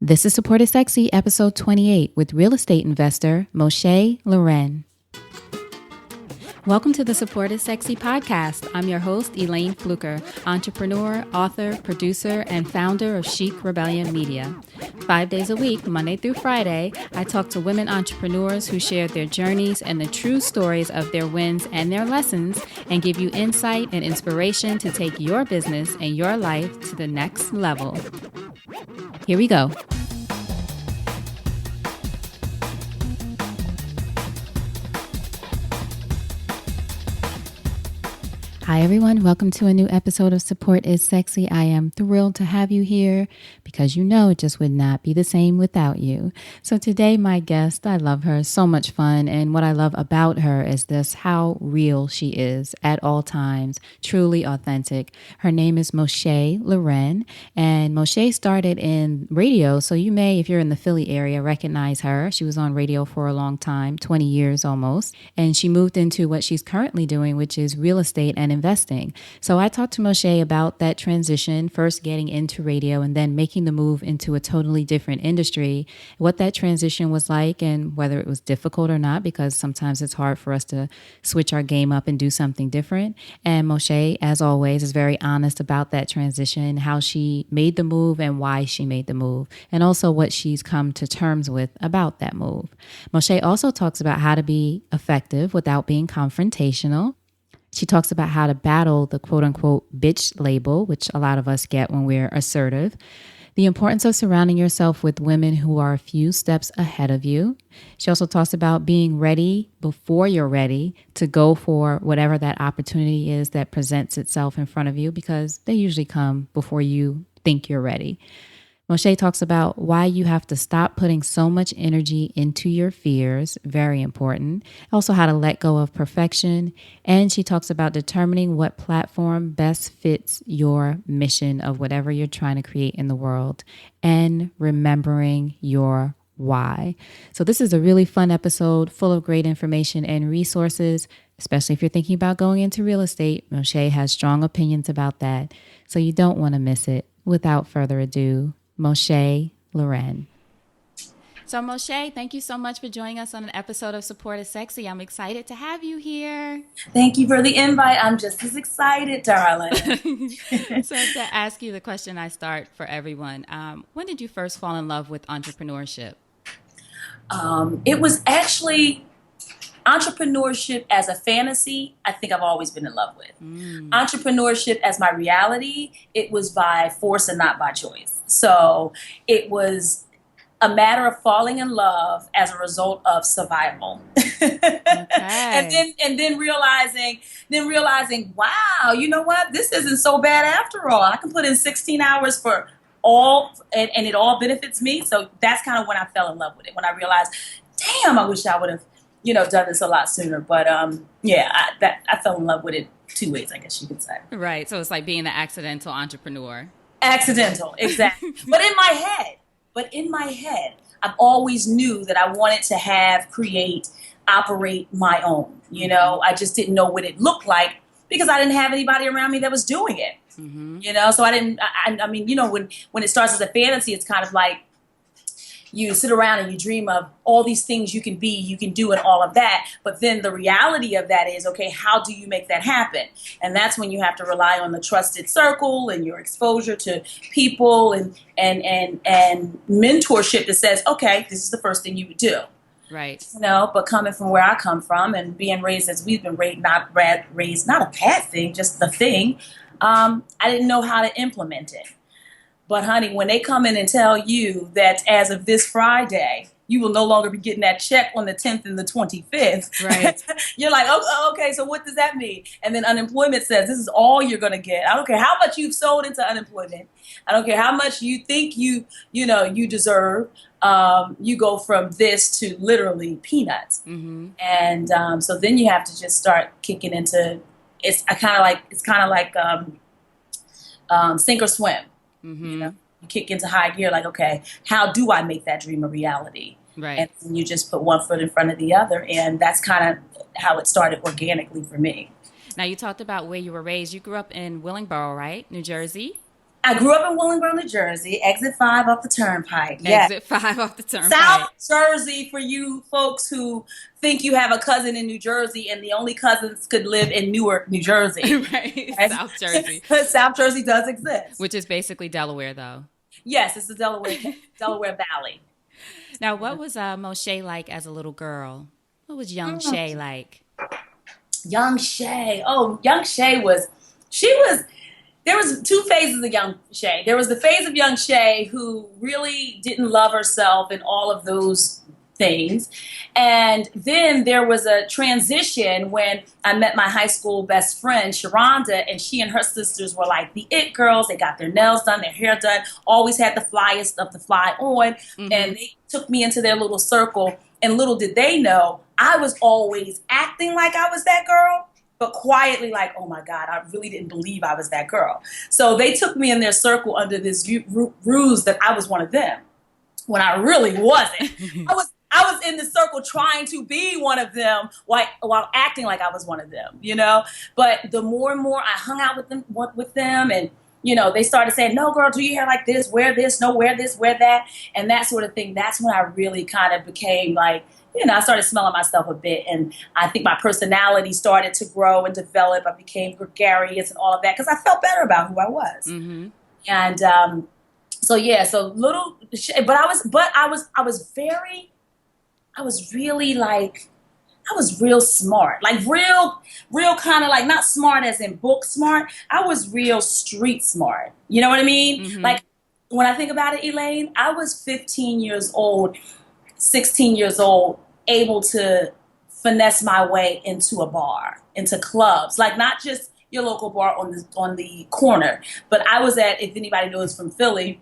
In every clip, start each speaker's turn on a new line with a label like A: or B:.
A: This is Support is Sexy, episode 28, with real estate investor Moshay Laren. Welcome to the Support is Sexy podcast. I'm your host, Elayne Fluker, entrepreneur, author, producer, and founder of Chic Rebellion Media. 5 days a week, Monday through Friday, I talk to women entrepreneurs who share their journeys and the true stories of their wins and their lessons, and give you insight and inspiration to take your business and your life to the next level. Here we go. Hi, everyone. Welcome to a new episode of Support is Sexy. I am thrilled to have you here because you know it just would not be the same without you. So today, my guest, I love her, so much fun. And what I love about her is this, how real she is at all times, truly authentic. Her name is Moshay Laren, and Moshay started in radio. So you may, if you're in the Philly area, recognize her. She was on radio for a long time, 20 years almost. And she moved into what she's currently doing, which is real estate and investing. So I talked to Moshay about that transition, first getting into radio and then making the move into a totally different industry, what that transition was like and whether it was difficult or not, because sometimes it's hard for us to switch our game up and do something different. And Moshay, as always, is very honest about that transition, how she made the move and why she made the move, and also what she's come to terms with about that move. Moshay also talks about how to be effective without being confrontational. She talks about how to battle the quote unquote bitch label, which a lot of us get when we're assertive. The importance of surrounding yourself with women who are a few steps ahead of you. She also talks about being ready before you're ready to go for whatever that opportunity is that presents itself in front of you, because they usually come before you think you're ready. Moshay talks about why you have to stop putting so much energy into your fears, very important. Also how to let go of perfection. And she talks about determining what platform best fits your mission of whatever you're trying to create in the world, and remembering your why. So this is a really fun episode full of great information and resources, especially if you're thinking about going into real estate. Moshay has strong opinions about that, so you don't want to miss it. Without further ado, Moshay Laren. So Moshay, thank you so much for joining us on an episode of Support is Sexy. I'm excited to have you here.
B: Thank you for the invite. I'm just as excited, darling.
A: So to ask you the question I start for everyone, when did you first fall in love with entrepreneurship?
B: It was actually entrepreneurship as a fantasy. I think I've always been in love with. Entrepreneurship as my reality, it was by force and not by choice. So it was a matter of falling in love as a result of survival.
A: Okay.
B: and then realizing, wow, you know what? This isn't so bad after all. I can put in 16 hours for all, and it all benefits me. So that's kind of when I fell in love with it. When I realized, damn, I wish I would have, done this a lot sooner. But I fell in love with it two ways, I guess you could say.
A: Right. So it's like being the accidental entrepreneur.
B: Accidental, exactly. But in my head, I've always knew that I wanted to create, operate my own. I just didn't know what it looked like because I didn't have anybody around me that was doing it. So I didn't. I mean, when it starts as a fantasy, it's kind of like you sit around and you dream of all these things you can be, you can do, and all of that. But then the reality of that is, okay, how do you make that happen? And that's when you have to rely on the trusted circle and your exposure to people and mentorship that says, okay, this is the first thing you would do.
A: Right.
B: But coming from where I come from and being raised as we've been raised, not a bad thing, just the thing, I didn't know how to implement it. But honey, when they come in and tell you that as of this Friday, you will no longer be getting that check on the 10th and the 25th.
A: Right.
B: You're like, oh, okay, so what does that mean? And then unemployment says this is all you're going to get. I don't care how much you've sold into unemployment. I don't care how much you think you deserve. You go from this to literally peanuts. And so then you have to just start kicking into it's kind of like sink or swim. You kick into high gear, like, okay, how do I make that dream a reality?
A: Right.
B: And you just put one foot in front of the other, and that's kind of how it started organically for me.
A: Now, you talked about where you were raised. You grew up in Willingboro, right? New Jersey?
B: I grew up in Willingboro, New Jersey, exit 5 off the turnpike. Yes.
A: Exit 5 off the
B: South
A: turnpike.
B: Jersey for you folks who think you have a cousin in New Jersey and the only cousins could live in Newark, New Jersey.
A: Right.
B: Right?
A: South Jersey.
B: South Jersey does exist.
A: Which is basically Delaware, though.
B: Yes, it's the Delaware Valley.
A: Now, what was Moshay like as a little girl? What was young Shay like?
B: Young Shay. Oh, young Shay there was two phases of young Shay. There was the phase of young Shay who really didn't love herself and all of those things. And then there was a transition when I met my high school best friend, Sharonda, and she and her sisters were like the it girls. They got their nails done, their hair done, always had the flyest of the fly on. Mm-hmm. And they took me into their little circle. And little did they know, I was always acting like I was that girl, but quietly like, oh my God, I really didn't believe I was that girl. So they took me in their circle under this ruse that I was one of them, when I really wasn't. I was in the circle trying to be one of them while acting like I was one of them, you know? But the more and more I hung out with them and, you know, they started saying, no, girl, do your hair like this, wear this, no, wear this, wear that, and that sort of thing. That's when I really kind of became like, you know, I started smelling myself a bit, and I think my personality started to grow and develop. I became gregarious and all of that because I felt better about who I was. Mm-hmm. And so little, but I was real smart, like real kind of like not smart as in book smart. I was real street smart. You know what I mean? Mm-hmm. Like when I think about it, Elayne, I was 15 years old, 16 years old, able to finesse my way into a bar, into clubs, like not just your local bar on the corner, but I was at, if anybody knows from Philly,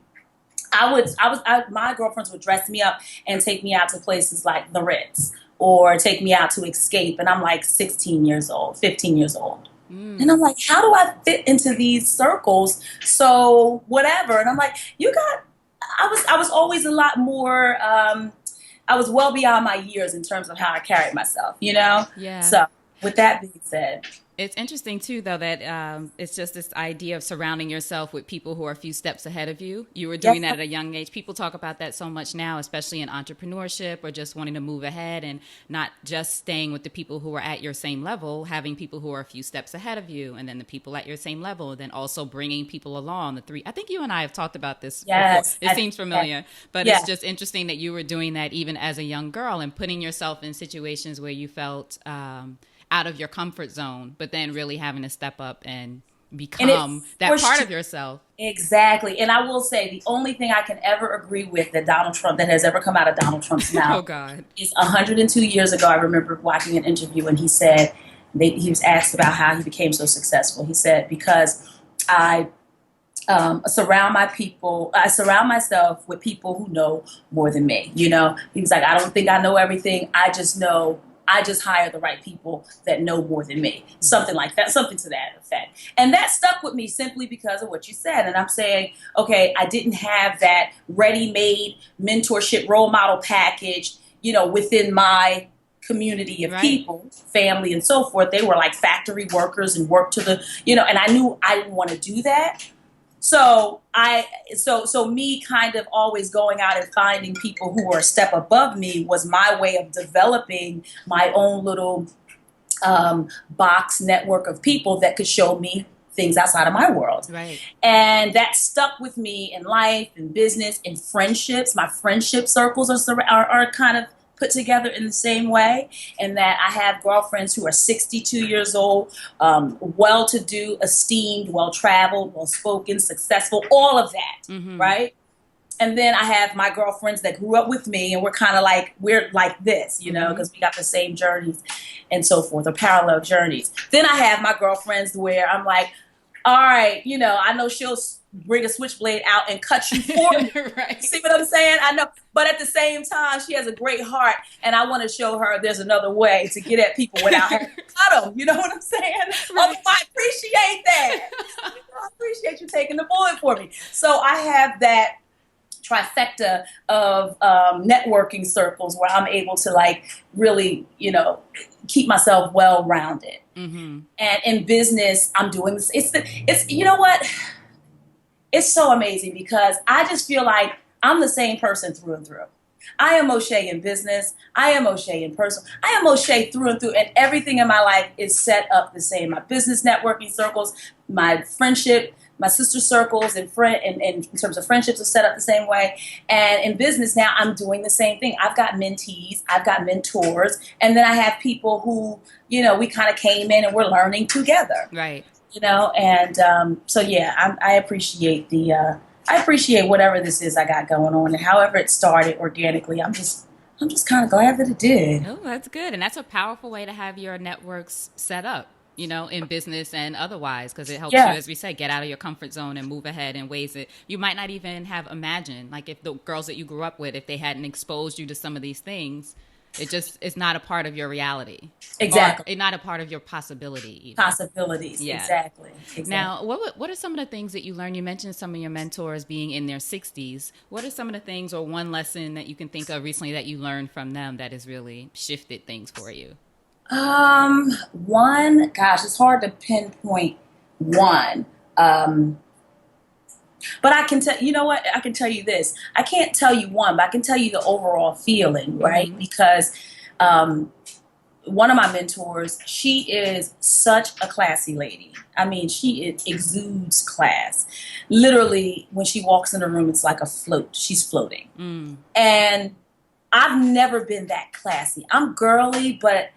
B: my girlfriends would dress me up and take me out to places like the Ritz or take me out to Escape. And I'm like 16 years old, 15 years old. Mm. And I'm like, how do I fit into these circles? So whatever. And I'm like, I was always a lot more, I was well beyond my years in terms of how I carried myself, you know?
A: Yeah.
B: So with that being said.
A: It's interesting, too, though, that it's just this idea of surrounding yourself with people who are a few steps ahead of you. You were doing that at a young age. People talk about that so much now, especially in entrepreneurship or just wanting to move ahead and not just staying with the people who are at your same level, having people who are a few steps ahead of you, and then the people at your same level, and then also bringing people along. I think you and I have talked about this before. It seems familiar, but it's just interesting that you were doing that even as a young girl and putting yourself in situations where you felt out of your comfort zone, but then really having to step up and become that part of yourself.
B: Exactly. And I will say the only thing I can ever agree with that has ever come out of Donald Trump's mouth
A: oh God,
B: is 102 years ago, I remember watching an interview and he said, he was asked about how he became so successful. He said, because I surround myself with people who know more than me. You know, he was like, I don't think I know everything. I just hire the right people that know more than me. Something like that, something to that effect. And that stuck with me simply because of what you said. And I'm saying, okay, I didn't have that ready-made mentorship role model package, you know, within my community of people, family and so forth. They were like factory workers and worked to the, you know, and I knew I didn't want to do that. So me kind of always going out and finding people who were a step above me was my way of developing my own little box network of people that could show me things outside of my world.
A: Right.
B: And that stuck with me in life, in business, in friendships. My friendship circles are kind of put together in the same way, and that I have girlfriends who are 62 years old, well-to-do, esteemed, well-traveled, well-spoken, successful, all of that, right? And then I have my girlfriends that grew up with me, and we're like this, you know, because we got the same journeys and so forth, or parallel journeys. Then I have my girlfriends where I'm like, all right, you know, I know she'll bring a switchblade out and cut you for me.
A: Right.
B: See what I'm saying? I know. But at the same time, she has a great heart, and I want to show her there's another way to get at people without having to cut them. You know what I'm saying? Right. Oh, I appreciate that. I appreciate you taking the bullet for me. So I have that trifecta of networking circles where I'm able to like really, you know, keep myself well-rounded. Mm-hmm. And in business, I'm doing this. It's you know what? it's so amazing because I just feel like I'm the same person through and through. I am Moshay in business. I am Moshay in personal. I am Moshay through and through, and everything in my life is set up the same. My business networking circles, my friendship, my sister circles, and in terms of friendships are set up the same way. And in business now, I'm doing the same thing. I've got mentees, I've got mentors, and then I have people who, we kind of came in and we're learning together.
A: Right.
B: And so yeah, I appreciate I appreciate whatever this is I got going on, and however it started organically. I'm just kind of glad that it did.
A: Oh, that's good. And that's a powerful way to have your networks set up, in business and otherwise, because it helps you, as we say, get out of your comfort zone and move ahead in ways that you might not even have imagined. Like if the girls that you grew up with, if they hadn't exposed you to some of these things, it's not a part of your reality.
B: Exactly.
A: Or not a part of your possibility even.
B: Possibilities. Yeah. Exactly.
A: Now, what are some of the things that you learned? You mentioned some of your mentors being in their 60s. What are some of the things or one lesson that you can think of recently that you learned from them that has really shifted things for you?
B: It's hard to pinpoint one. But I can tell, I can tell you this. I can't tell you one, but I can tell you the overall feeling, right? Mm-hmm. Because one of my mentors, she is such a classy lady. I mean, she exudes class. Literally, when she walks in the room, it's like a float. She's floating. Mm. And I've never been that classy. I'm girly, but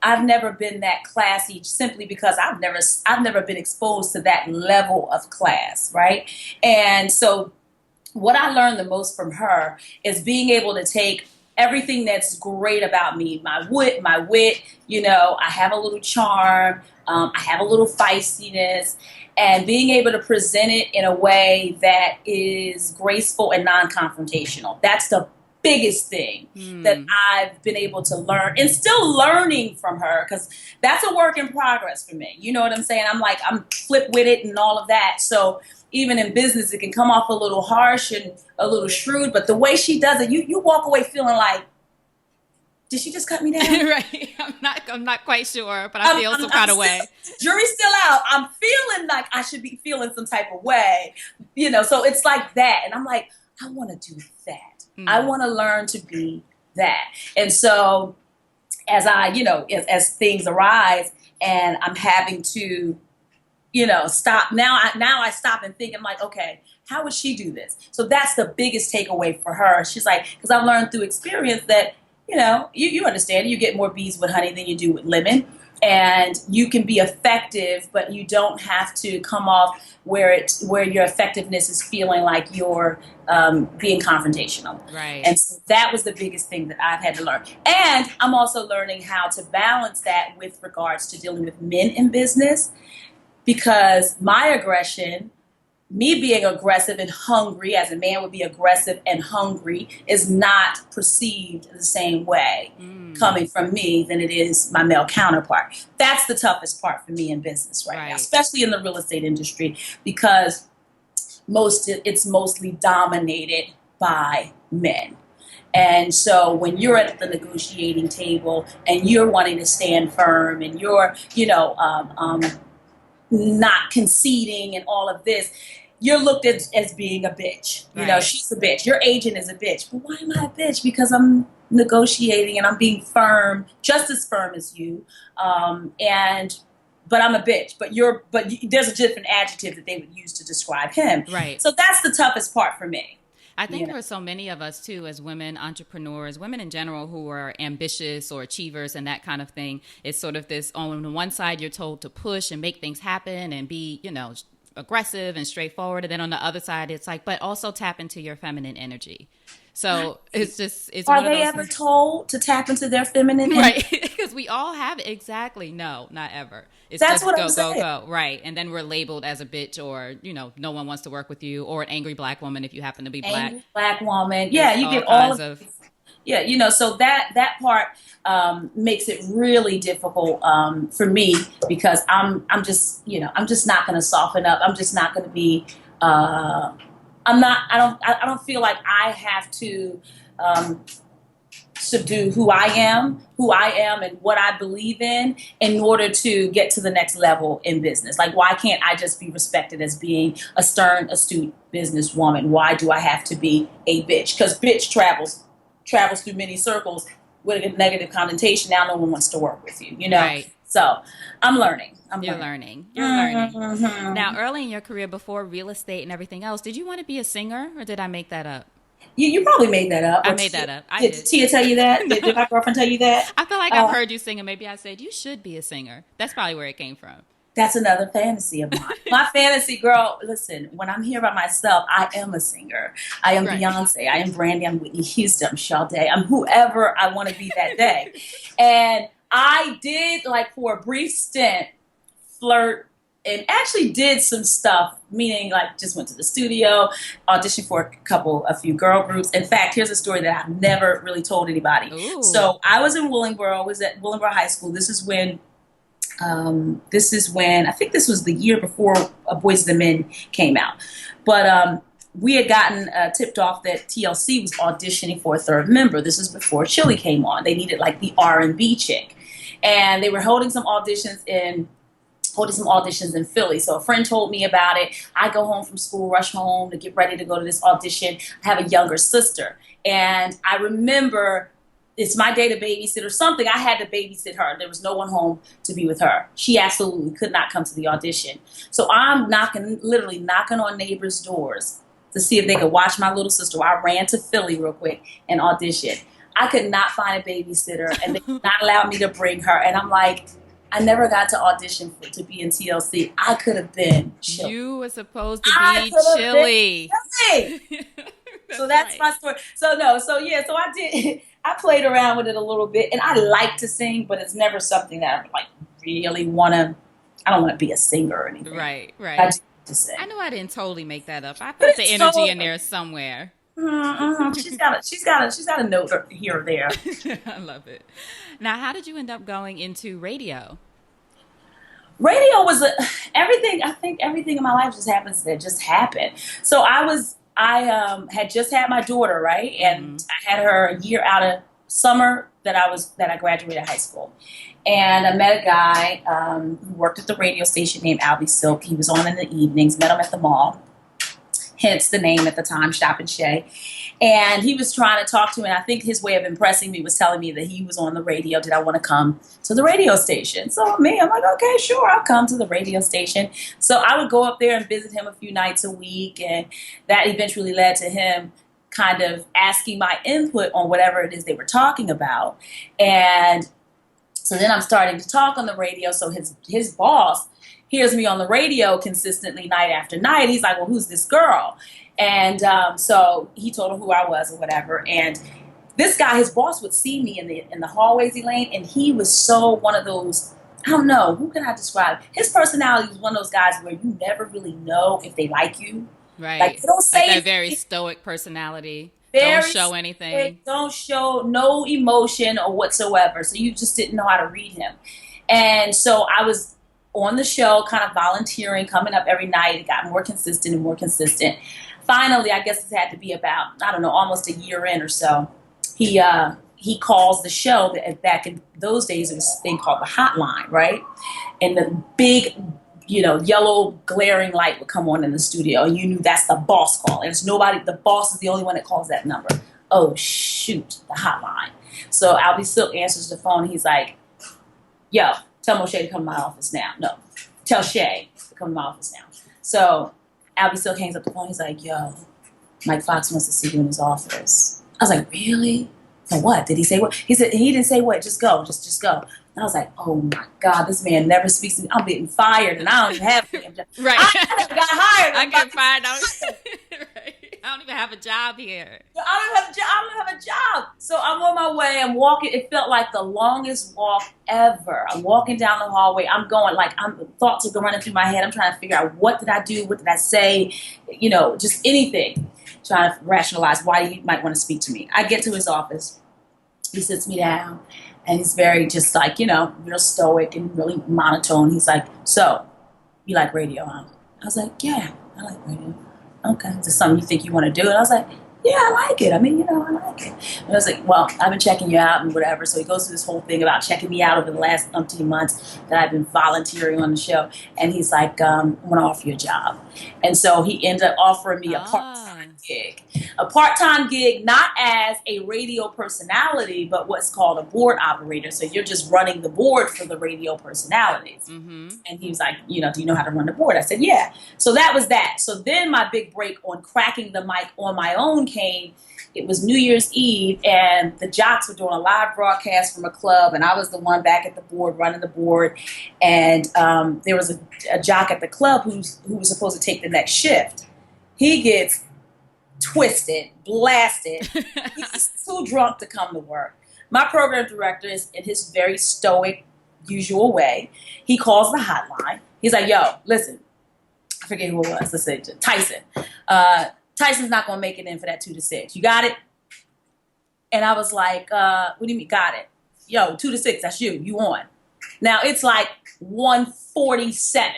B: I've never been that classy simply because I've never been exposed to that level of class, right? And so what I learned the most from her is being able to take everything that's great about me, my wit, I have a little charm, I have a little feistiness, and being able to present it in a way that is graceful and non-confrontational. That's the biggest thing that I've been able to learn, and still learning from her, because that's a work in progress for me. You know what I'm saying? I'm flip-witted and all of that. So even in business, it can come off a little harsh and a little shrewd, but the way she does it, you walk away feeling like, did she just cut me down?
A: Right. I'm not quite sure, but I feel some kind of way.
B: Jury's still out. I'm feeling like I should be feeling some type of way, so it's like that. And I'm like, I want to do that. I want to learn to be that. And so as as things arise and I'm having to, stop. Now I stop and think, I'm like, okay, how would she do this? So that's the biggest takeaway for her. She's like, because I've learned through experience that, you understand, you get more bees with honey than you do with lemon. And you can be effective, but you don't have to come off where your effectiveness is feeling like you're being confrontational.
A: Right.
B: And so that was the biggest thing that I've had to learn. And I'm also learning how to balance that with regards to dealing with men in business, because my aggression, me being aggressive and hungry, as a man would be aggressive and hungry, is not perceived the same way coming from me than it is my male counterpart. That's the toughest part for me in business right now, especially in the real estate industry, because it's mostly dominated by men. And so when you're at the negotiating table and you're wanting to stand firm and you're, not conceding and all of this, you're looked at as being a bitch. She's a bitch. Your agent is a bitch. But why am I a bitch? Because I'm negotiating and I'm being firm, just as firm as you. But I'm a bitch. But there's a different adjective that they would use to describe him.
A: Right.
B: So that's the toughest part for me.
A: I think for so many of us, too, as women entrepreneurs, women in general who are ambitious or achievers and that kind of thing, it's sort of this, on the one side, you're told to push and make things happen and be, aggressive and straightforward. And then on the other side, it's like, but also tap into your feminine energy. So it's
B: Are they ever told to tap into their feminine energy?
A: Right. Because we all have it. Exactly. No, not ever. It's
B: That's
A: just
B: what
A: go,
B: I'm saying.
A: go. Right. And then we're labeled as a bitch, or, no one wants to work with you, or an angry black woman if you happen to be black.
B: Angry black woman. Yeah, you get all of yeah, so that part makes it really difficult for me, because I'm just not going to soften up. I'm just not going to be. I don't feel like I have to subdue who I am and what I believe in order to get to the next level in business. Like, why can't I just be respected as being a stern, astute businesswoman? Why do I have to be a bitch? Because bitch travels through many circles with a negative connotation. Now no one wants to work with you, you know?
A: Right.
B: So I'm learning.
A: You're learning. Now,
B: Mm-hmm.
A: early in your career, before real estate and everything else, did you want to be a singer, or did I make that up?
B: You probably made that up.
A: I
B: Or
A: made that up. I
B: did
A: did.
B: Tia tell you that?
A: No.
B: Did my girlfriend tell you that?
A: I feel like I've
B: Uh,
A: heard you sing, and maybe I said you should be a singer. That's probably where it came from.
B: that's another fantasy of mine. My fantasy, girl, listen, when I'm here by myself, I am a singer. I am
A: Right.
B: Beyonce. I am Brandy. I'm Whitney Houston. I'm Sade. I'm whoever I want to be that day. And I did, like, for a brief stint, flirt and actually did some stuff, meaning like just went to the studio, auditioned for a few girl groups. In fact, here's a story that I've never really told anybody.
A: Ooh.
B: So I was in Willingboro, was at Willingboro High School. This is when I think this was the year before Boys the Men came out. But we had gotten tipped off that TLC was auditioning for a third member. This is before Chili came on. They needed like the R&B chick, and they were holding some auditions in Philly. So a friend told me about it. I go home from school, rush home to get ready to go to this audition. I have a younger sister, and I remember it's my day to babysit or something. I had to babysit her. There was no one home to be with her. She absolutely could not come to the audition. So I'm literally knocking on neighbors' doors to see if they could watch my little sister. I ran to Philly real quick and auditioned. I could not find a babysitter, and they did not allow me to bring her. And I'm like, I never got to audition to be in TLC. I could have been Chili.
A: You were supposed to
B: I
A: be
B: could have been
A: Chili.
B: Chili. So that's
A: right.
B: my story. So I did. I played around with it a little bit, and I like to sing, but it's never something that I like really want to. I don't want to be a singer or anything.
A: Right.
B: I just like to sing.
A: I know I didn't totally make that up. I
B: But
A: put the
B: it's
A: energy
B: so.
A: in there somewhere.
B: She's got a note here or there.
A: I love it. Now, how did you end up going into radio?
B: Radio was everything. I think everything in my life just happened. So I had just had my daughter, right,
A: Mm-hmm.
B: and I had her a year out of summer that I graduated high school, and I met a guy who worked at the radio station named Albie Silk. He was on in the evenings. Met him at the mall, hence the name at the time, Shop and Shay. And he was trying to talk to me, and I think his way of impressing me was telling me that he was on the radio. Did I want to come to the radio station? So I'm like, okay, sure, I'll come to the radio station. So I would go up there and visit him a few nights a week, and that eventually led to him kind of asking my input on whatever it is they were talking about. And so then I'm starting to talk on the radio. So his boss hears me on the radio consistently night after night. He's like, well, who's this girl? And so he told him who I was or whatever. And this guy, his boss, would see me in the hallways, Elayne, and he was so one of those, I don't know, who can I describe? His personality was one of those guys where you never really know if they like you.
A: Right.
B: Like, they don't say
A: Like that
B: anything.
A: very stoic personality.
B: Very
A: Don't show anything.
B: strict, don't show no emotion or whatsoever. So you just didn't know how to read him. And so I was on the show, kind of volunteering, coming up every night. It got more consistent and more consistent. Finally, I guess it had to be about, I don't know, almost a year in or so. He calls the show. Back in those days, it was a thing called the hotline, right? And the big, yellow glaring light would come on in the studio, and you knew that's the boss call. And it's nobody. The boss is the only one that calls that number. Oh shoot, the hotline. So Albie Silk answers the phone. And he's like, "Yo, tell Moshay to come to my office now." No, tell Shay to come to my office now. So Albie Silk hangs up the phone. He's like, "Yo, Mike Fox wants to see you in his office." I was like, "Really? For what? Did he say what?" He said, he didn't say what. Just go. Just go. And I was like, oh my God, this man never speaks to me. I'm getting fired, and I don't even have a job.
A: Right.
B: I never got hired.
A: I get fired out. Right. I don't even have a job here.
B: I don't have a job. So I'm on my way. I'm walking. It felt like the longest walk ever. I'm walking down the hallway. I'm going thoughts are running through my head. I'm trying to figure out, what did I do? What did I say? Just anything. Trying to rationalize why he might want to speak to me. I get to his office. He sits me down, and he's very just like, real stoic and really monotone. He's like, "So, you like radio, huh?" I was like, "Yeah, I like radio." "Okay. Is this something you think you want to do?" And I was like, "Yeah, I like it. I mean, I like okay. And I was like, well, I've been checking you out and whatever. So he goes through this whole thing about checking me out over the last umpteen months that I've been volunteering on the show. And he's like, I'm going to offer you a job. And so he ended up offering me a part-time gig. A part-time gig, not as a radio personality, but what's called a board operator. So you're just running the board for the radio personalities.
A: Mm-hmm.
B: And he was like, do you know how to run the board? I said, yeah. So that was that. So then my big break on cracking the mic on my own came. It was New Year's Eve, and the jocks were doing a live broadcast from a club, and I was the one back at the board running the board. And there was a jock at the club who was supposed to take the next shift. He gets twisted, blasted. He's too drunk to come to work. My program director is in his very stoic, usual way. He calls the hotline. He's like, yo, listen, I forget who it was. Let's say Tyson. Tyson's not going to make it in for that 2 to 6. You got it? And I was like, what do you mean, got it? Yo, 2 to 6, that's you. You on. Now, it's like 1:47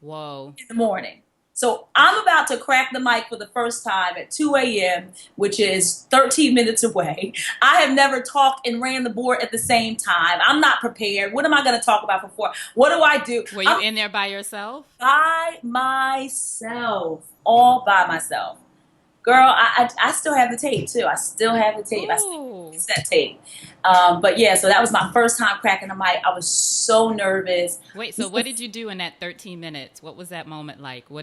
A: Whoa.
B: in the morning. So I'm about to crack the mic for the first time at 2 a.m., which is 13 minutes away. I have never talked and ran the board at the same time. I'm not prepared. What am I going to talk about for 4? What do I do?
A: Were you in there by yourself?
B: By myself. All by myself. Girl, I still have the tape, too. I still have the tape.
A: Ooh.
B: I still have that tape. But, yeah, so that was my first time cracking the mic. I was so nervous.
A: Wait, so what did you do in that 13 minutes? What was that moment like? How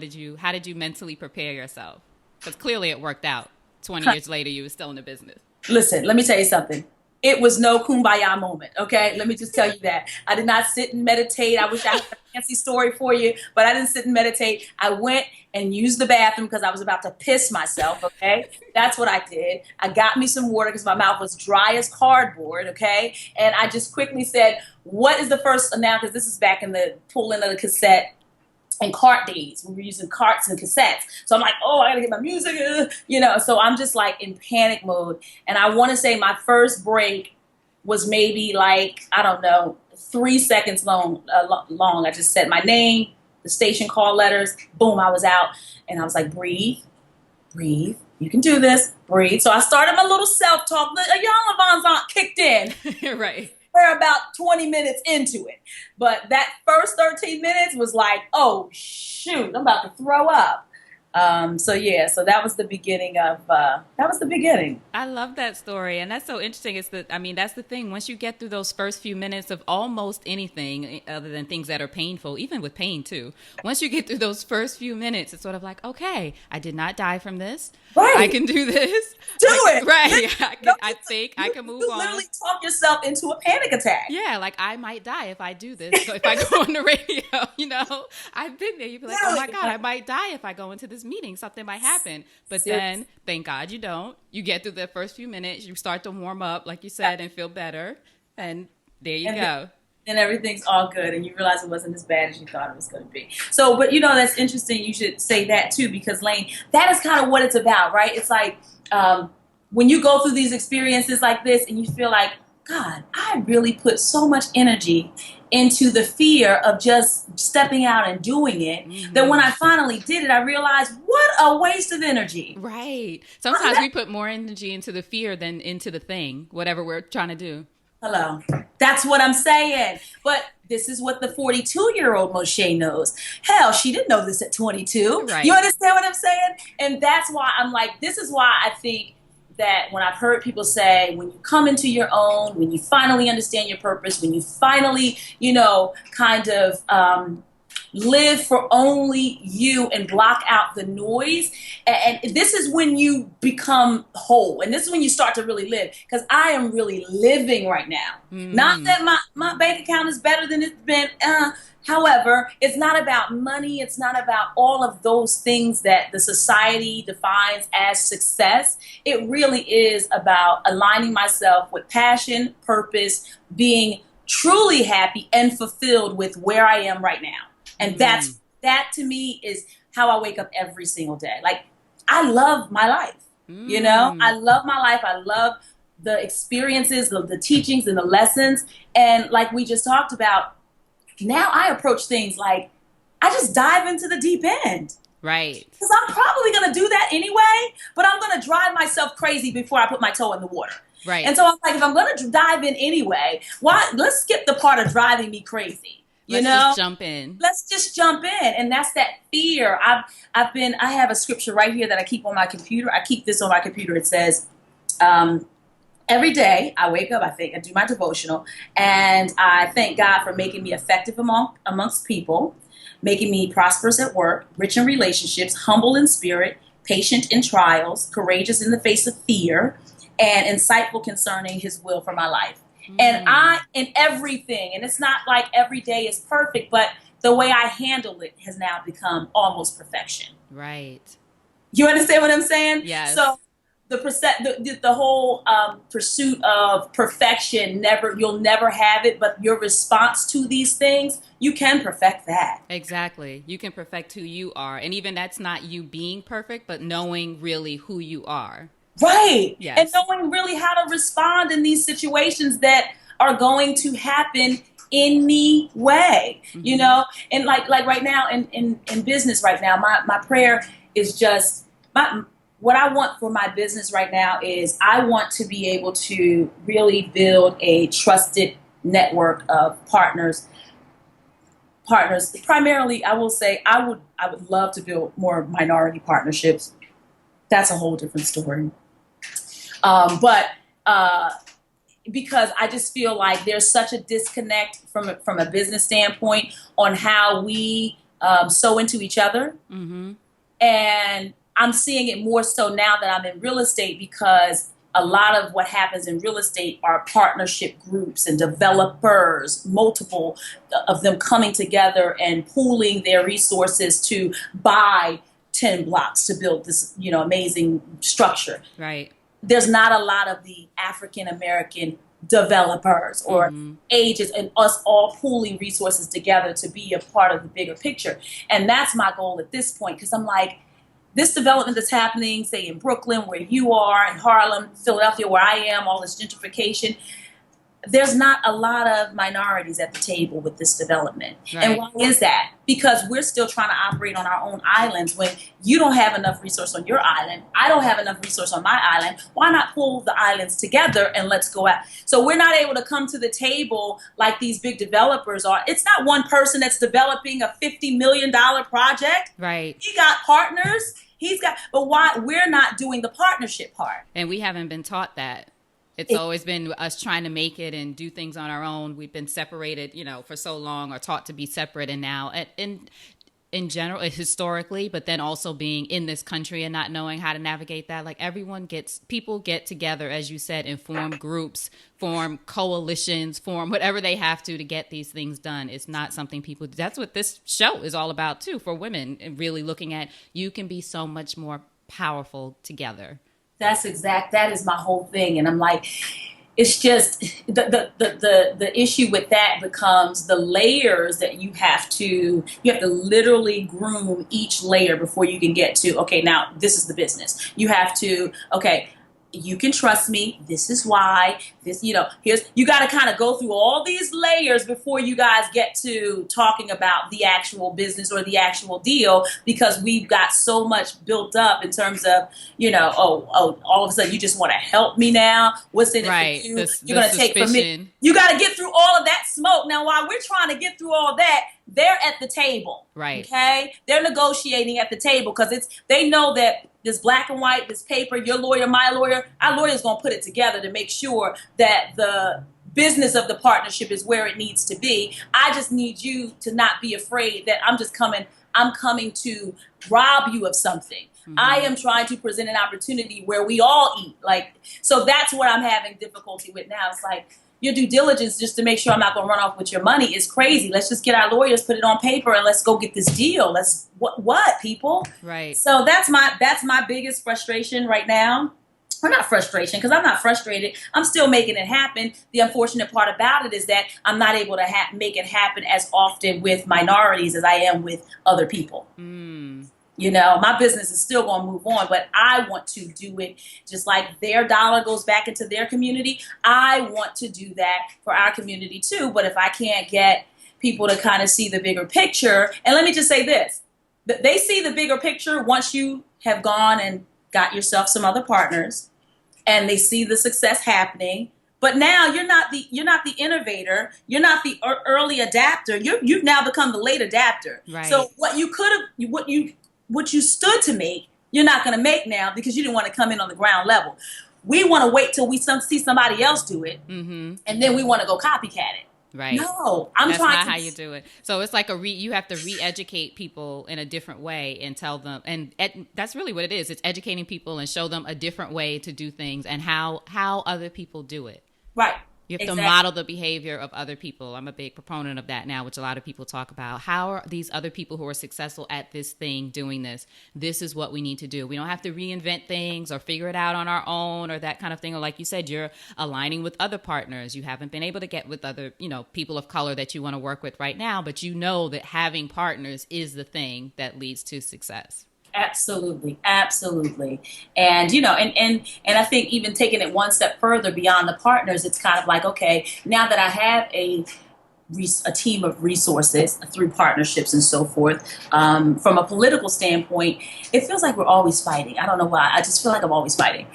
A: did you mentally prepare yourself? Because clearly it worked out. 20 years later, you were still in the business.
B: Listen, let me tell you something. It was no kumbaya moment, okay? Let me just tell you that. I did not sit and meditate. I wish I had a fancy story for you, but I didn't sit and meditate. I went and used the bathroom because I was about to piss myself, okay? That's what I did. I got me some water because my mouth was dry as cardboard, okay? And I just quickly said, what is the first, now because this is back in the pull-in of the cassette and cart days. We were using carts and cassettes. So I'm like, oh, I gotta get my music, so I'm just like in panic mode. And I wanna say my first break was maybe like, I don't know, 3 seconds long. I just said my name, the station call letters, boom, I was out. And I was like, breathe, you can do this, breathe. So I started my little self-talk. A young Levon's kicked in.
A: Right.
B: We're about 20 minutes into it. But that first 13 minutes was like, oh, shoot, I'm about to throw up. So that was the beginning of,
A: I love that story. And that's so interesting. That's the thing. Once you get through those first few minutes of almost anything other than things that are painful, even with pain too, once you get through those first few minutes, it's sort of like, okay, I did not die from this.
B: Right.
A: I can do this.
B: It.
A: Right. I think I can move on.
B: You literally talk yourself into a panic attack.
A: Yeah, like I might die if I do this. So if I go on the radio, I've been there. You'd be like, oh my God, I might die if I go into this meeting. Something might happen. But then, thank God you don't. You get through the first few minutes. You start to warm up, like you said, and feel better. And there you go.
B: And everything's all good, and you realize it wasn't as bad as you thought it was going to be. So, but that's interesting. You should say that too, because Elayne, that is kind of what it's about, right? It's like when you go through these experiences like this, and you feel like, God, I really put so much energy into the fear of just stepping out and doing it, that when I finally did it, I realized what a waste of energy.
A: Right. Sometimes we put more energy into the fear than into the thing, whatever we're trying to do.
B: Hello. That's what I'm saying. But this is what the 42-year-old Moshay knows. Hell, she didn't know this at 22.
A: Right.
B: You understand what I'm saying? And that's why I'm like, this is why I think that when I've heard people say, when you come into your own, when you finally understand your purpose, when you finally, live for only you and block out the noise. And this is when you become whole. And this is when you start to really live. Because I am really living right now. Not that my bank account is better than it's been. However, it's not about money. It's not about all of those things that the society defines as success. It really is about aligning myself with passion, purpose, being truly happy and fulfilled with where I am right now. And that to me is how I wake up every single day. Like, I love my life. I love my life. I love the experiences, the teachings and the lessons. And like we just talked about, now I approach things like I just dive into the deep end.
A: Right.
B: Because I'm probably going to do that anyway, but I'm going to drive myself crazy before I put my toe in the water.
A: Right.
B: And so I'm like, if I'm going to dive in anyway, why? Let's skip the part of driving me crazy.
A: Let's just jump in.
B: Let's just jump in. And that's that fear. I have a scripture right here that I keep on my computer. I keep this on my computer. It says, every day I wake up, I do my devotional, and I thank God for making me effective amongst people, making me prosperous at work, rich in relationships, humble in spirit, patient in trials, courageous in the face of fear, and insightful concerning his will for my life. And in everything, and it's not like every day is perfect, but the way I handle it has now become almost perfection.
A: Right.
B: You understand what I'm saying?
A: Yes.
B: So the whole pursuit of perfection, you'll never have it, but your response to these things, you can perfect that.
A: Exactly. You can perfect who you are. And even that's not you being perfect, but knowing really who you are.
B: Right.
A: Yes.
B: And knowing really how to respond in these situations that are going to happen anyway, you know? And like right now in business right now, my prayer is just, what I want for my business right now is I want to be able to really build a trusted network of partners. Primarily, I will say I would love to build more minority partnerships. That's a whole different story. But because I just feel like there's such a disconnect from a business standpoint on how we sew into each other. Mm-hmm. And I'm seeing it more so now that I'm in real estate, because a lot of what happens in real estate are partnership groups and developers, multiple of them coming together and pooling their resources to buy 10 blocks to build this, amazing structure.
A: Right.
B: There's not a lot of the African American developers or agents, and us all pooling resources together to be a part of the bigger picture. And that's my goal at this point, because I'm like, this development that's happening, say in Brooklyn, where you are, in Harlem, Philadelphia, where I am, all this gentrification, there's not a lot of minorities at the table with this development. Right. And why is that? Because we're still trying to operate on our own islands. When you don't have enough resource on your island, I don't have enough resource on my island, why not pull the islands together and let's go out? So we're not able to come to the table like these big developers are. It's not one person that's developing a $50 million project.
A: Right.
B: He got partners. But why we're not doing the partnership part? And
A: we haven't been taught that. It's always been us trying to make it and do things on our own. We've been separated, for so long, or taught to be separate. And now, in general, historically, but then also being in this country and not knowing how to navigate that, like people get together, as you said, and form groups, form coalitions, form whatever they have to get these things done. It's not something people do. That's what this show is all about, too, for women, and really looking at you can be so much more powerful together.
B: That is my whole thing. And I'm like, it's just the issue with that becomes the layers that you have to literally groom each layer before you can get to, okay, now this is the business. You have to, okay, you can trust me. This is why. You got to kind of go through all these layers before you guys get to talking about the actual business or the actual deal, because we've got so much built up in terms of, all of a sudden you just want to help me now. What's in it for you? You're going to take from me. You got to get through all of that smoke. Now, while we're trying to get through all that, they're at the table.
A: Right.
B: Okay. They're negotiating at the table because they know that this black and white, this paper, your lawyer, my lawyer, our lawyer's going to put it together to make sure that the business of the partnership is where it needs to be. I just need you to not be afraid that I'm coming to rob you of something. Mm-hmm. I am trying to present an opportunity where we all eat. So that's what I'm having difficulty with now. It's like, your due diligence just to make sure I'm not going to run off with your money is crazy. Let's just get our lawyers, put it on paper, and let's go get this deal. What people?
A: Right.
B: So that's my biggest frustration right now. Or not frustration, because I'm not frustrated. I'm still making it happen. The unfortunate part about it is that I'm not able to make it happen as often with minorities as I am with other people. My business is still going to move on, but I want to do it just like their dollar goes back into their community. I want to do that for our community too. But if I can't get people to kind of see the bigger picture, and let me just say this, they see the bigger picture once you have gone and got yourself some other partners, and they see the success happening. But now you're not the innovator. You're not the early adapter. You've now become the late adapter.
A: Right.
B: So what you stood to make, you're not going to make now because you didn't want to come in on the ground level. We want to wait till we see somebody else do it, and then we want to go copycat it.
A: Right.
B: No,
A: that's not how you do it. So it's like you have to re-educate people in a different way and tell them, and that's really what it is. It's educating people and show them a different way to do things and how other people do it.
B: Right.
A: You have to model the behavior of other people. I'm a big proponent of that now, which a lot of people talk about. How are these other people who are successful at this thing doing this? This is what we need to do. We don't have to reinvent things or figure it out on our own or that kind of thing. Or like you said, you're aligning with other partners. You haven't been able to get with other, people of color that you want to work with right now, but you know that having partners is the thing that leads to success.
B: Absolutely. Absolutely. And, and I think even taking it one step further beyond the partners, it's kind of like, okay, now that I have a team of resources through partnerships and so forth, from a political standpoint, it feels like we're always fighting. I don't know why. I just feel like I'm always fighting.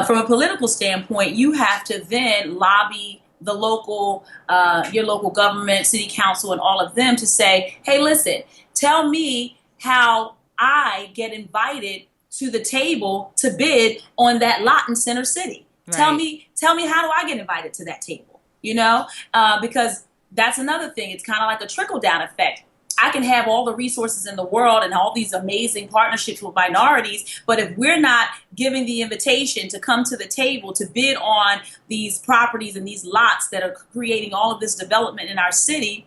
B: From a political standpoint, you have to then lobby the your local government, city council, and all of them to say, hey, listen, tell me how I get invited to the table to bid on that lot in Center City. Right. Tell me how do I get invited to that table? Because that's another thing. It's kind of like a trickle down effect. I can have all the resources in the world and all these amazing partnerships with minorities, but if we're not giving the invitation to come to the table to bid on these properties and these lots that are creating all of this development in our city,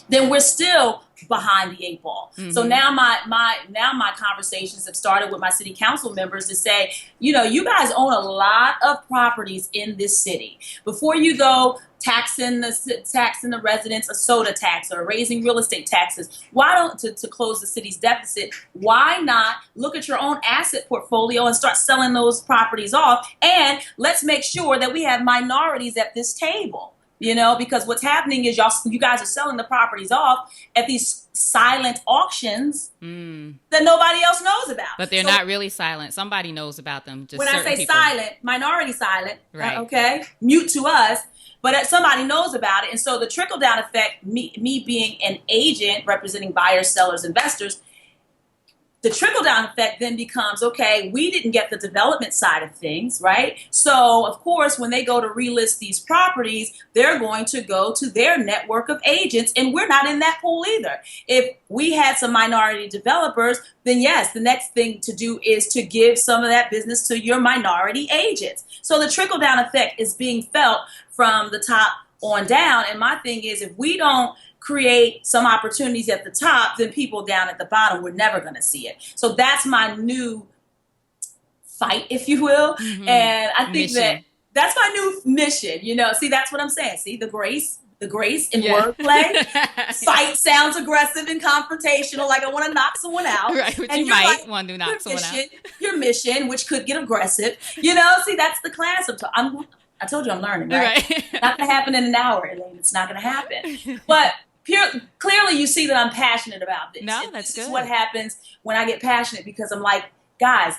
B: then we're still behind the eight ball. Mm-hmm. So now my conversations have started with my city council members to say, you guys own a lot of properties in this city. Before you go taxing the residents a soda tax or raising real estate taxes, why don't to close the city's deficit? Why not look at your own asset portfolio and start selling those properties off? And let's make sure that we have minorities at this table. Because what's happening is you guys are selling the properties off at these silent auctions that nobody else knows about.
A: But they're not really silent. Somebody knows about them. Just
B: when I say
A: people.
B: Silent, minority silent,
A: right?
B: Okay, mute to us. But somebody knows about it. And so the trickle down effect, me being an agent representing buyers, sellers, investors, the trickle down effect then becomes, okay, we didn't get the development side of things, right? So, of course, when they go to relist these properties, they're going to go to their network of agents, and we're not in that pool either. If we had some minority developers, then yes, the next thing to do is to give some of that business to your minority agents. So the trickle down effect is being felt from the top on down. And my thing is, if we don't create some opportunities at the top, then people down at the bottom, we're never going to see it. So that's my new fight, if you will. Mm-hmm. And I think that's my new mission. See, that's what I'm saying. See, the grace in wordplay. Fight sounds aggressive and confrontational, like I want to knock someone out.
A: Right, which you might want to knock someone out.
B: Your mission, which could get aggressive. See, that's the class I told you I'm learning, right? Not going to happen in an hour, Elayne. It's not going to happen. But clearly you see that I'm passionate about this.
A: No, that's good.
B: This is what happens when I get passionate, because I'm like, guys,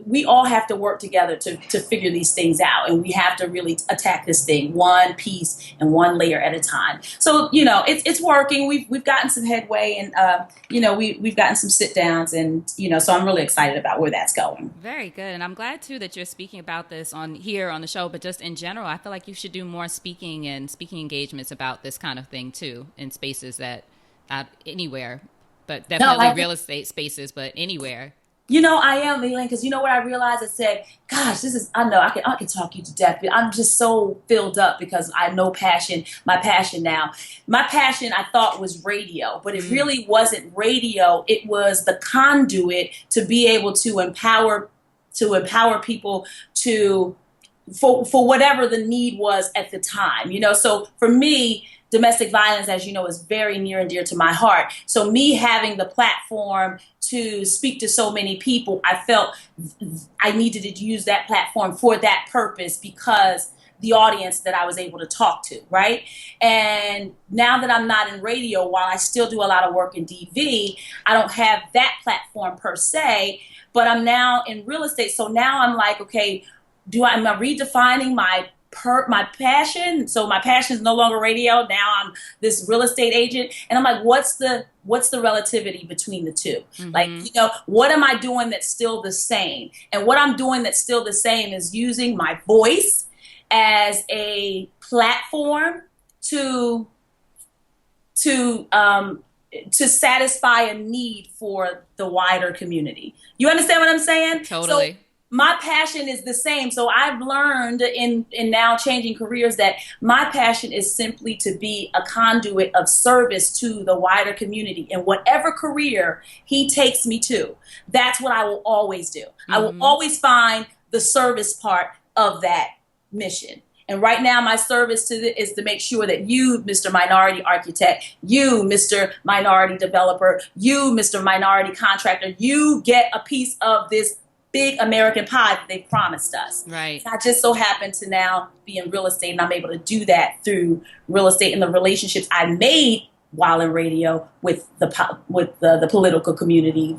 B: we all have to work together to figure these things out, and we have to really attack this thing one piece and one layer at a time. So it's working. We've gotten some headway, and we've gotten some sit downs, and so I'm really excited about where that's going.
A: Very good, and I'm glad too that you're speaking about this on the show, but just in general, I feel like you should do more speaking engagements about this kind of thing too in spaces that anywhere, but definitely real estate spaces, but anywhere.
B: I am, Elayne, because what I realized? I said, gosh, I can talk you to death, but I'm just so filled up because I know my passion now. My passion, I thought, was radio, but it really wasn't radio. It was the conduit to be able to empower people for whatever the need was at the time. So for me, domestic violence, as you know, is very near and dear to my heart. So me having the platform to speak to so many people, I felt I needed to use that platform for that purpose, because the audience that I was able to talk to, right? And now that I'm not in radio, while I still do a lot of work in DV, I don't have that platform per se, but I'm now in real estate. So now I'm like, okay, am I redefining my passion? So my passion is no longer radio. Now I'm this real estate agent. And I'm like, what's the relativity between the two?
A: Mm-hmm.
B: Like, what am I doing that's still the same? And what I'm doing that's still the same is using my voice as a platform to satisfy a need for the wider community. You understand what I'm saying?
A: Totally.
B: So my passion is the same. So I've learned in now changing careers that my passion is simply to be a conduit of service to the wider community. And whatever career he takes me to, that's what I will always do. Mm-hmm. I will always find the service part of that mission. And right now, my service is to make sure that you, Mr. Minority Architect, you, Mr. Minority Developer, you, Mr. Minority Contractor, you get a piece of this big American pie that they promised us.
A: Right.
B: I just so happen to now be in real estate, and I'm able to do that through real estate and the relationships I made while in radio with the political community.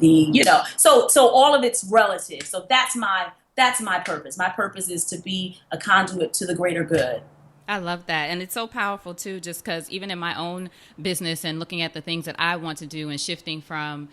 B: So all of it's relative. So that's my purpose. My purpose is to be a conduit to the greater good.
A: I love that. And it's so powerful too, just because even in my own business and looking at the things that I want to do and shifting from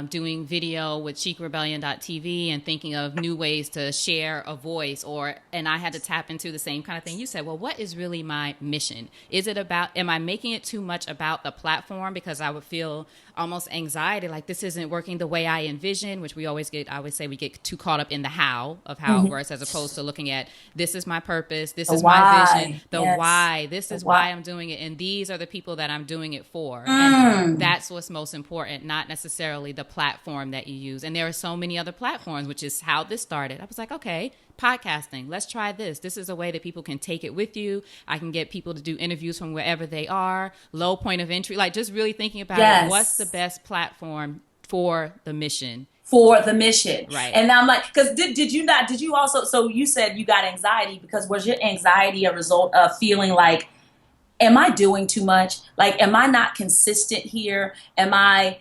A: doing video with chicrebellion.tv and thinking of new ways to share a voice, and I had to tap into the same kind of thing you said. Well, what is really my mission? Is it am I making it too much about the platform? Because I would feel almost anxiety, like this isn't working the way I envision, which I always say we get too caught up in the how of how
B: Mm-hmm.
A: it works, as opposed to looking at this is my purpose, this is
B: why.
A: my vision,
B: Yes.
A: why, this is why I'm doing it, and these are the people that I'm doing it for. And that's what's most important, not necessarily the platform that you use. And there are so many other platforms, which is how this started. I was like, okay, podcasting, let's try this. This is a way that people can take it with you. I can get people to do interviews from wherever they are, low point of entry, like just really thinking about
B: Yes.
A: what's the best platform for the mission.
B: Right. And I'm like, because did you also, so you said you got anxiety, because was your anxiety a result of feeling like, am I doing too much? Like, am I not consistent here? Am I,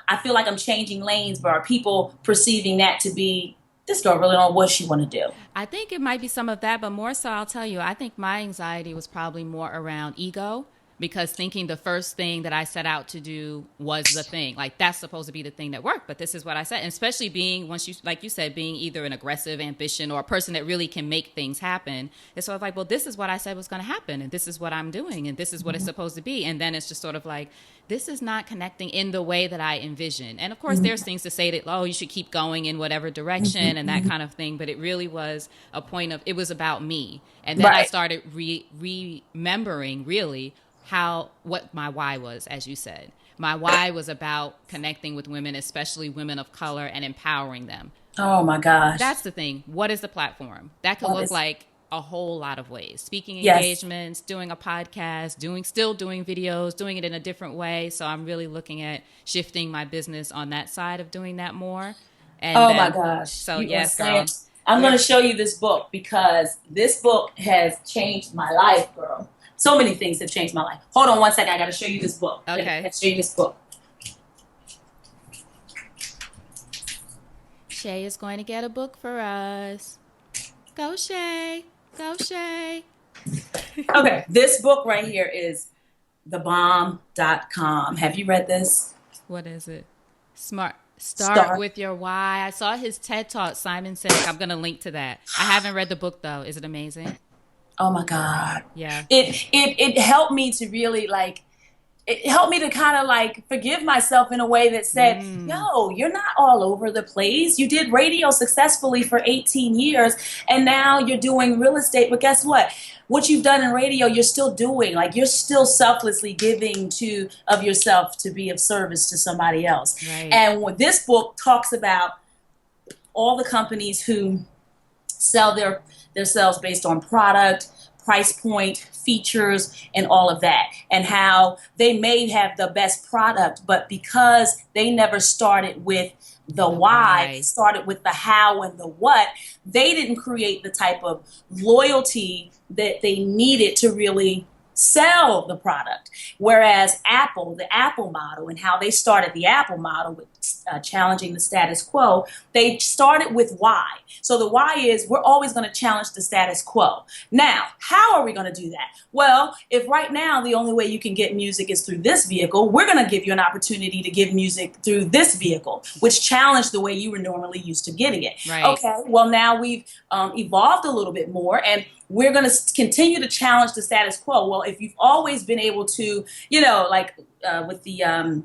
B: I feel like I'm changing lanes, but are people perceiving that to be, this girl really don't know what she want to do?
A: I think it might be some of that, but more so, I'll tell you, I think my anxiety was probably more around ego, because thinking the first thing that I set out to do was the thing. Like, that's supposed to be the thing that worked, but this is what I said. And especially being, like you said, being either an aggressive ambition or a person that really can make things happen. And so I was like, well, this is what I said was going to happen, and this is what I'm doing, and this is what it's supposed to be. And then it's just sort of like, this is not connecting in the way that I envision. And of course, there's things to say that, oh, you should keep going in whatever direction and that kind of thing. But it really was a point of, it was about me. And then I started remembering really what my why was, as you said. My why was about connecting with women, especially women of color, and empowering them.
B: Oh my gosh.
A: That's the thing. What is the platform? That could look like a whole lot of ways. Speaking
B: Yes.
A: engagements, doing a podcast, still doing videos, doing it in a different way. So I'm really looking at shifting my business on that side of doing that more. And
B: my gosh.
A: So
B: You
A: yes,
B: are
A: girl.
B: saying, I'm going to show you this book, because this book has changed my life, girl. So many things have changed my life. Hold on one second. I got to show you this book.
A: Okay.
B: Let's show you this book.
A: Shay is going to get a book for us. Go, Shay. Go, Shay.
B: Okay. This book right here is thebomb.com. Have you read this?
A: What is it? Start with your why. I saw his TED Talk, Simon Sinek. I'm going to link to that. I haven't read the book, though. Is it amazing?
B: Oh my God.
A: Yeah.
B: It helped me to really it helped me to kind of forgive myself in a way that said, no, you're not all over the place. You did radio successfully for 18 years, and now you're doing real estate. But guess what? What you've done in radio, you're still doing. Like, you're still selflessly giving of yourself to be of service to somebody else.
A: Right.
B: And what this book talks about, all the companies who sell themselves based on product, price point, features, and all of that, and how they may have the best product, but because they never started with the
A: The
B: why. They
A: why.
B: started with the how and the what. They didn't create the type of loyalty that they needed to really sell the product. Whereas Apple, the Apple model, and how they started the Apple model with challenging the status quo, they started with why. So the why is we're always going to challenge the status quo. Now, how are we going to do that? Well, if right now the only way you can get music is through this vehicle, we're going to give you an opportunity to give music through this vehicle, which challenged the way you were normally used to getting it.
A: Right.
B: Okay, well, now we've evolved a little bit more, and we're going to continue to challenge the status quo. Well, if you've always been able to, like with the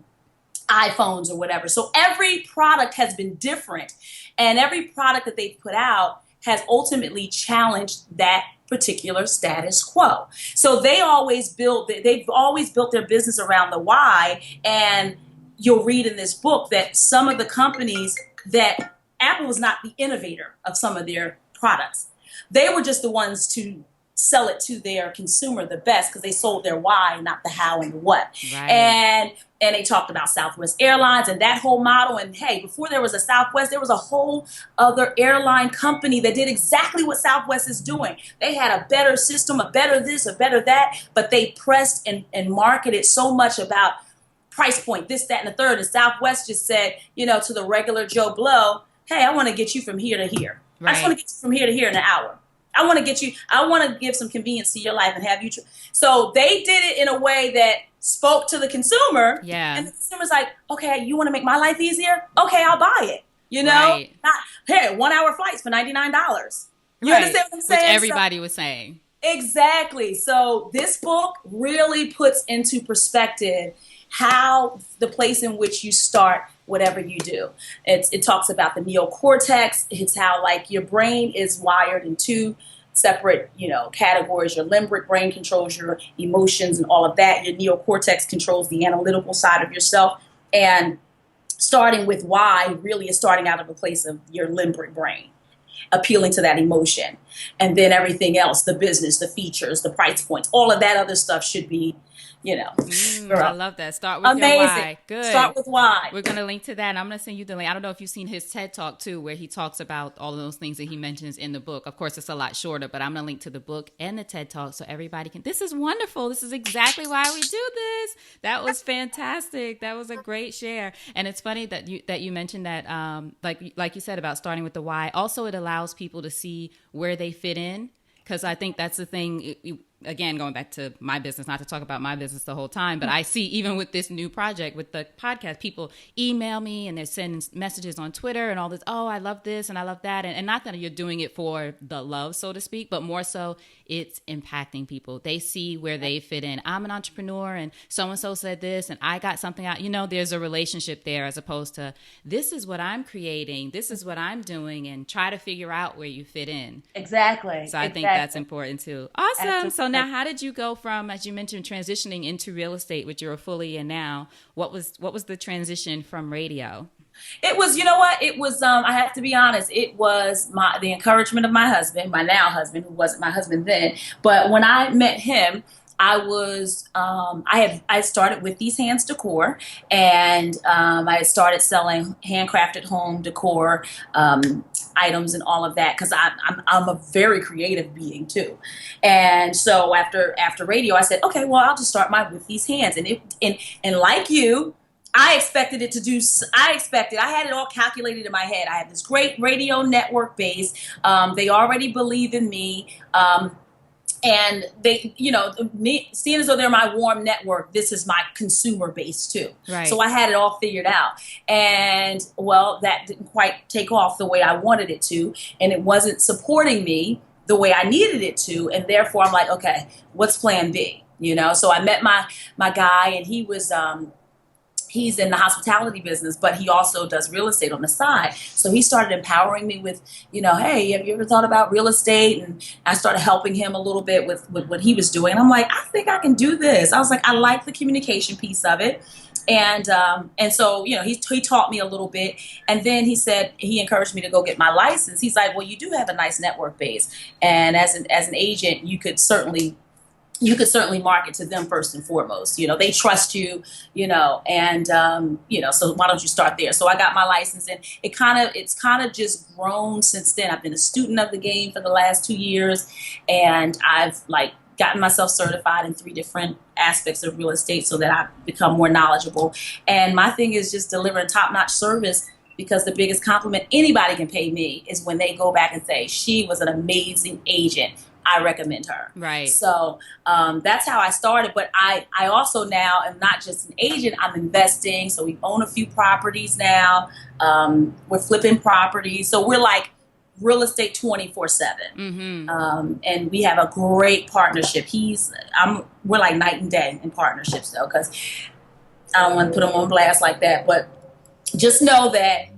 B: iPhones or whatever. So every product has been different, and every product that they've put out has ultimately challenged that particular status quo. So they've always built their business around the why. And you'll read in this book that some of the companies that Apple was not the innovator of some of their products. They were just the ones to sell it to their consumer the best because they sold their why, not the how and the what.
A: Right.
B: And they talked about Southwest Airlines and that whole model. And hey, before there was a Southwest, there was a whole other airline company that did exactly what Southwest is doing. They had a better system, a better this, a better that, but they pressed and marketed so much about price point, this, that, and the third. And Southwest just said, to the regular Joe Blow, hey, I want to get you from here to here. Right. I just want to get you from here to here in an hour. I want to give some convenience to your life and have you. So they did it in a way that spoke to the consumer.
A: Yeah.
B: And the consumer's like, okay, you want to make my life easier? Okay, I'll buy it.
A: Right.
B: Not, hey, 1 hour flights for $99. You
A: right.
B: understand what I'm saying?
A: Which everybody was saying.
B: Exactly. So this book really puts into perspective how the place in which you start whatever you do. It talks about the neocortex. It's how your brain is wired in two separate, categories. Your limbic brain controls your emotions and all of that. Your neocortex controls the analytical side of yourself. And starting with why really is starting out of a place of your limbic brain, appealing to that emotion. And then everything else, the business, the features, the price points, all of that other stuff should be,
A: I love that. Start with
B: amazing.
A: Your why. Good.
B: Start with why.
A: We're going to link to that. And I'm going to send you the link. I don't know if you've seen his TED Talk too, where he talks about all of those things that he mentions in the book. Of course, it's a lot shorter, but I'm going to link to the book and the TED Talk so everybody can. This is wonderful. This is exactly why we do this. That was fantastic. That was a great share. And it's funny that you mentioned that, like you said about starting with the why. Also, it allows people to see where they fit in. Because I think that's the thing, again, going back to my business, not to talk about my business the whole time, but I see even with this new project, with the podcast, people email me and they're sending messages on Twitter and all this, oh, I love this and I love that. And not that you're doing it for the love, so to speak, but more so it's impacting people. They see where they fit in. I'm an entrepreneur and so-and-so said this and I got something out. There's a relationship there as opposed to this is what I'm creating, this is what I'm doing, and try to figure out where you fit in.
B: Exactly.
A: So I think that's important too. Awesome.
B: Absolutely.
A: So now how did you go from, as you mentioned, transitioning into real estate, which you're fully in now? What was the transition from radio?
B: It was, it was, I have to be honest, it was the encouragement of my husband, my now husband, who wasn't my husband then. But when I met him, I started with These Hands Decor, and I had started selling handcrafted home decor items and all of that because I'm a very creative being too. And so after radio, I said, okay, well, I'll just start with These Hands. And like you, I expected I had it all calculated in my head. I had this great radio network base. They already believe in me. And they, seeing as though they're my warm network, this is my consumer base too.
A: Right.
B: So I had it all figured out. And well, that didn't quite take off the way I wanted it to. And it wasn't supporting me the way I needed it to. And therefore I'm like, okay, what's plan B? So I met my guy, and he was, he's in the hospitality business, but he also does real estate on the side. So he started empowering me with, hey, have you ever thought about real estate? And I started helping him a little bit with what he was doing. And I'm like, I think I can do this. I was like, I like the communication piece of it. And so, he taught me a little bit. And then he encouraged me to go get my license. He's like, well, you do have a nice network base. And as an agent, you could certainly you could certainly market to them first and foremost. They trust you, and, so why don't you start there? So I got my license, and it's kind of just grown since then. I've been a student of the game for the last 2 years, and I've gotten myself certified in 3 different aspects of real estate so that I've become more knowledgeable. And my thing is just delivering top-notch service, because the biggest compliment anybody can pay me is when they go back and say, she was an amazing agent. I recommend her.
A: Right.
B: So that's how I started. But I also now am not just an agent, I'm investing. So we own a few properties now. We're flipping properties. So we're like real estate 24/7. And we have a great partnership. We're like night and day in partnerships, though, because I don't want to put him on blast like that. But just know that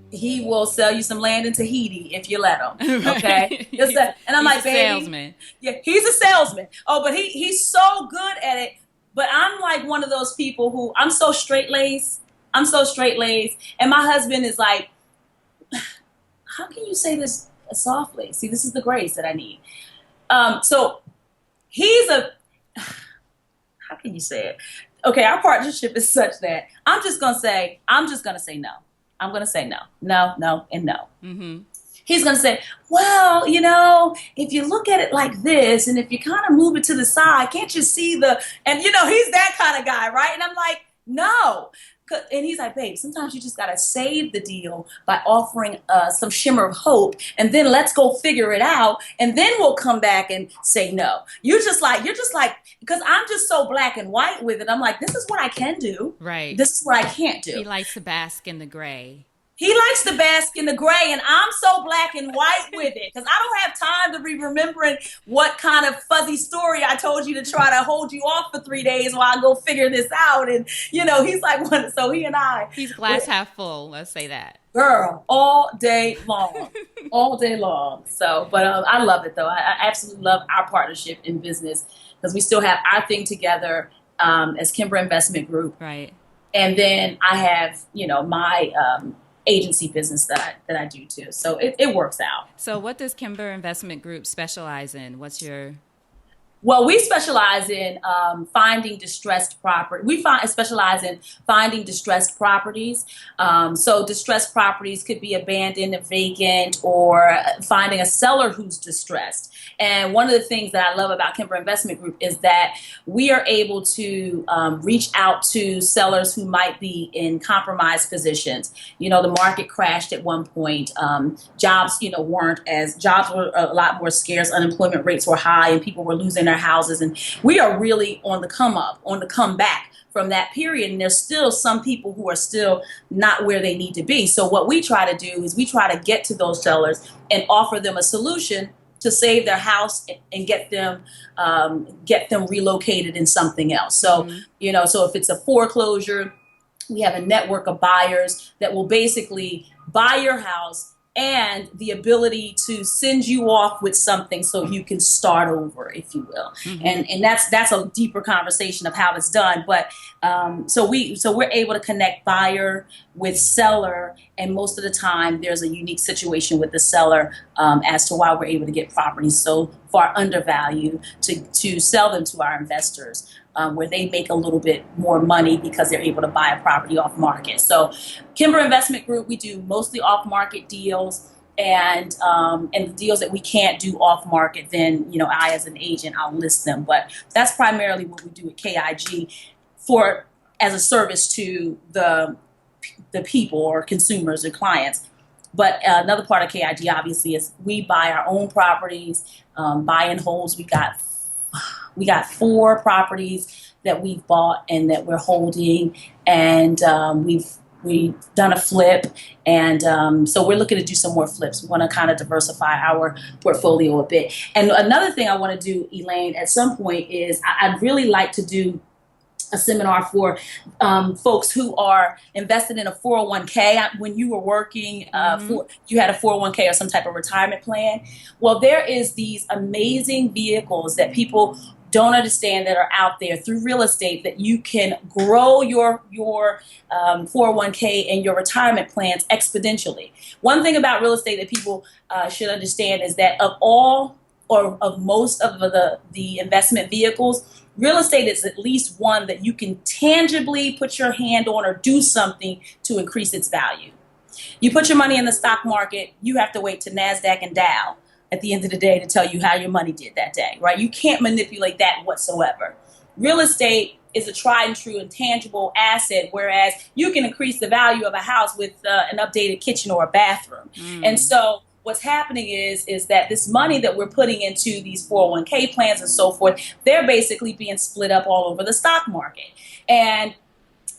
B: he will sell you some land in Tahiti if you let him. Okay. And I'm like, baby,
A: salesman.
B: Yeah, he's a salesman. Oh, but he's so good at it. But I'm like one of those people who I'm so straight laced. And my husband is like, how can you say this softly? See, this is the grace that I need. So he's how can you say it? Okay, our partnership is such that I'm just gonna say no. I'm going to say no, and no. He's going to say, well, if you look at it like this, and if you kind of move it to the side, can't you see he's that kind of guy, right? And I'm like, no. And he's like, babe, sometimes you just got to save the deal by offering some shimmer of hope, and then let's go figure it out, and then we'll come back and say no. You're just like, because I'm just so black and white with it. I'm like, this is what I can do.
A: Right.
B: This is what I can't do.
A: He likes to bask in the gray.
B: He likes to bask in the gray, and I'm so black and white with it because I don't have time to be remembering what kind of fuzzy story I told you to try to hold you off for 3 days while I go figure this out. And, he's like, so he and I.
A: He's glass half full, let's say that.
B: Girl, all day long. All day long. So, but I love it, though. I absolutely love our partnership in business because we still have our thing together as Kimber Investment Group.
A: Right.
B: And then I have, my agency business that I do too. So it works out.
A: So what does Kimber Investment Group specialize in?
B: Well, we specialize in finding distressed property. We specialize in finding distressed properties. So distressed properties could be abandoned and vacant, or finding a seller who's distressed. And one of the things that I love about Kimber Investment Group is that we are able to reach out to sellers who might be in compromised positions. The market crashed at one point. Jobs, jobs were a lot more scarce. Unemployment rates were high, and people were losing their houses. And we are really on the come back from that period. And there's still some people who are still not where they need to be. So what we try to do is we try to get to those sellers and offer them a solution to save their house and get them relocated in something else. So, so if it's a foreclosure, we have a network of buyers that will basically buy your house and the ability to send you off with something so you can start over, if you will. And that's a deeper conversation of how it's done. But so we're able to connect buyer with seller, and most of the time there's a unique situation with the seller as to why we're able to get properties so far undervalued to sell them to our investors. Where they make a little bit more money because they're able to buy a property off market. So Kimber Investment Group, we do mostly off market deals, and the deals that we can't do off market, then, I as an agent, I'll list them. But that's primarily what we do at KIG as a service to the people or consumers or clients. But another part of KIG obviously is we buy our own properties, buy and holds. We got 4 properties that we've bought and that we're holding, and we've done a flip, and so we're looking to do some more flips. We want to kind of diversify our portfolio a bit. And another thing I want to do, Elayne, at some point is I'd really like to do a seminar for folks who are invested in a 401k. When you were working, you had a 401k or some type of retirement plan. Well, there is these amazing vehicles that people don't understand that are out there through real estate that you can grow your 401k and your retirement plans exponentially. One thing about real estate that people should understand is that of all or of most of the investment vehicles, real estate is at least one that you can tangibly put your hand on or do something to increase its value. You put your money in the stock market, you have to wait to NASDAQ and Dow at the end of the day to tell you how your money did that day, right? You can't manipulate that whatsoever. Real estate is a tried and true and tangible asset, whereas you can increase the value of a house with an updated kitchen or a bathroom. And so what's happening is that this money that we're putting into these 401k plans and so forth, they're basically being split up all over the stock market. And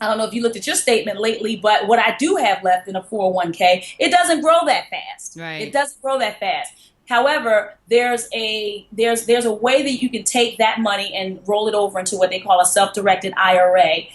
B: I don't know if you looked at your statement lately, but what I do have left in a 401k, it doesn't grow that fast.
A: Right.
B: It doesn't grow that fast. However, there's a way that you can take that money and roll it over into what they call a self-directed IRA.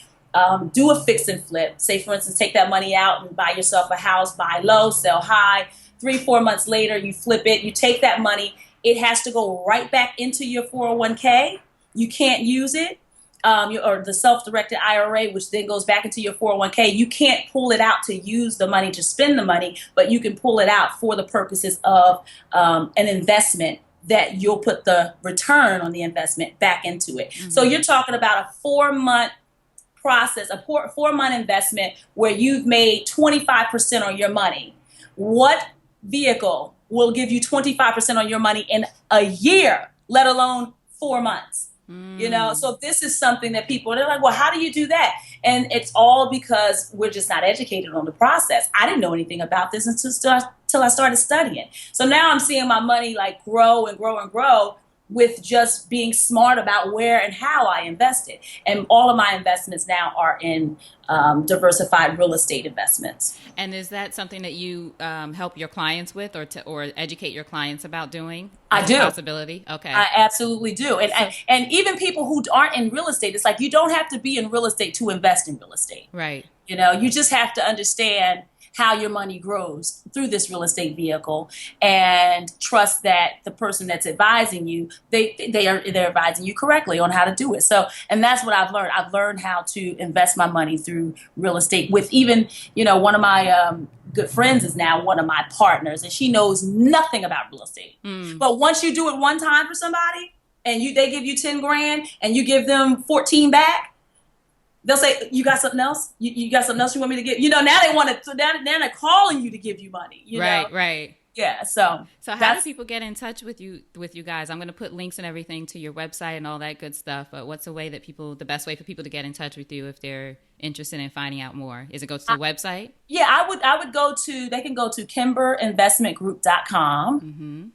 B: Do a fix and flip. Say, for instance, take that money out and buy yourself a house, buy low, sell high. 3-4 months later, you flip it. You take that money. It has to go right back into your 401k. You can't use it. Or the self-directed IRA, which then goes back into your 401k, you can't pull it out to use the money to spend the money, but you can pull it out for the purposes of an investment that you'll put the return on the investment back into it. Mm-hmm. So you're talking about a 4-month process, a 4-month investment where you've made 25% on your money. What vehicle will give you 25% on your money in a year, let alone 4 months? You know, so this is something that they're like, well, how do you do that? And it's all because we're just not educated on the process. I didn't know anything about this until I started studying. So now I'm seeing my money like grow and grow and grow with just being smart about where and how I invested. And all of my investments now are in diversified real estate investments.
A: And is that something that you help your clients with or educate your clients about doing?
B: I do.
A: Possibility? Okay.
B: I absolutely do. And even people who aren't in real estate, it's like you don't have to be in real estate to invest in real estate.
A: Right.
B: You know, you just have to understand how your money grows through this real estate vehicle and trust that the person that's advising you, they're advising you correctly on how to do it. So, and that's what I've learned. I've learned how to invest my money through real estate with even, you know, one of my good friends is now one of my partners and she knows nothing about real estate. But once you do it one time for somebody and they give you 10 grand and you give them 14 back, they'll say, you got something else? You got something else you want me to give? You know, now they want to, so now they're calling you to give you money. You know?
A: Right.
B: Yeah. So
A: how do people get in touch with you guys? I'm going to put links and everything to your website and all that good stuff. But what's the best way for people to get in touch with you if they're interested in finding out more? Is it go to the website? Yeah,
B: I would they can go to kimberinvestmentgroup.com.
A: Mm-hmm.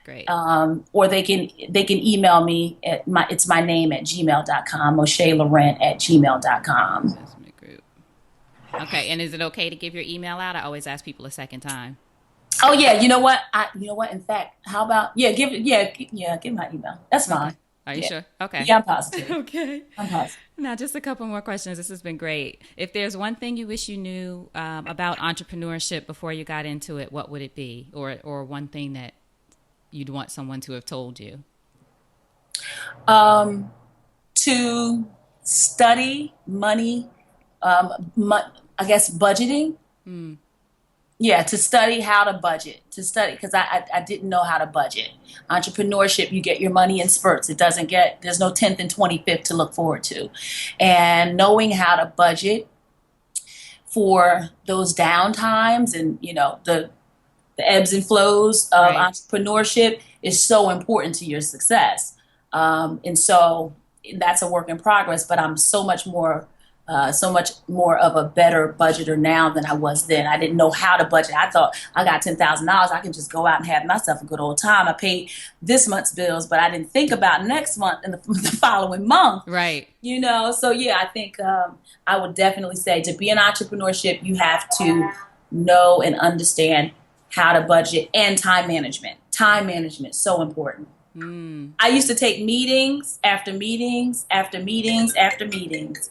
A: Great.
B: Or they can email me at it's my name at gmail.com, Moshay Laren at gmail.com.
A: Investment group. Okay. And is it okay to give your email out? I always ask people a second time.
B: Oh yeah. You know what? In fact, how about, give my email. That's fine.
A: Are you sure? Okay.
B: Yeah, I'm positive.
A: Okay.
B: I'm positive.
A: Now, just a couple more questions. This has been great. If there's one thing you wish you knew about entrepreneurship before you got into it, what would it be? Or one thing that you'd want someone to have told you?
B: To study money, I guess budgeting. Yeah, to study how to budget, because I didn't know how to budget. Entrepreneurship, you get your money in spurts. There's no 10th and 25th to look forward to. And knowing how to budget for those down times and, you know, the ebbs and flows of entrepreneurship is so important to your success. And so that's a work in progress, but I'm so much more of a better budgeter now than I was then. I didn't know how to budget. I thought I got $10,000. I can just go out and have myself a good old time. I paid this month's bills, but I didn't think about next month and the following month.
A: Right.
B: You know, so yeah, I think I would definitely say to be in entrepreneurship, you have to know and understand how to budget and time management. Time management, so important. I used to take meetings after meetings after meetings after meetings.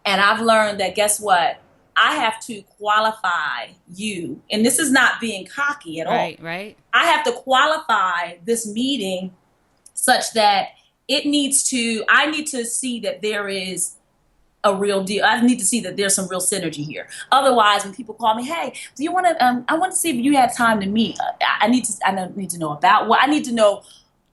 B: And I've learned that, guess what? I have to qualify you. And this is not being cocky at all.
A: Right.
B: I have to qualify this meeting such that I need to see that there is a real deal. I need to see that there's some real synergy here. Otherwise, when people call me, hey, do you want to, I want to see if you had time to meet. I need to know about what I need to know.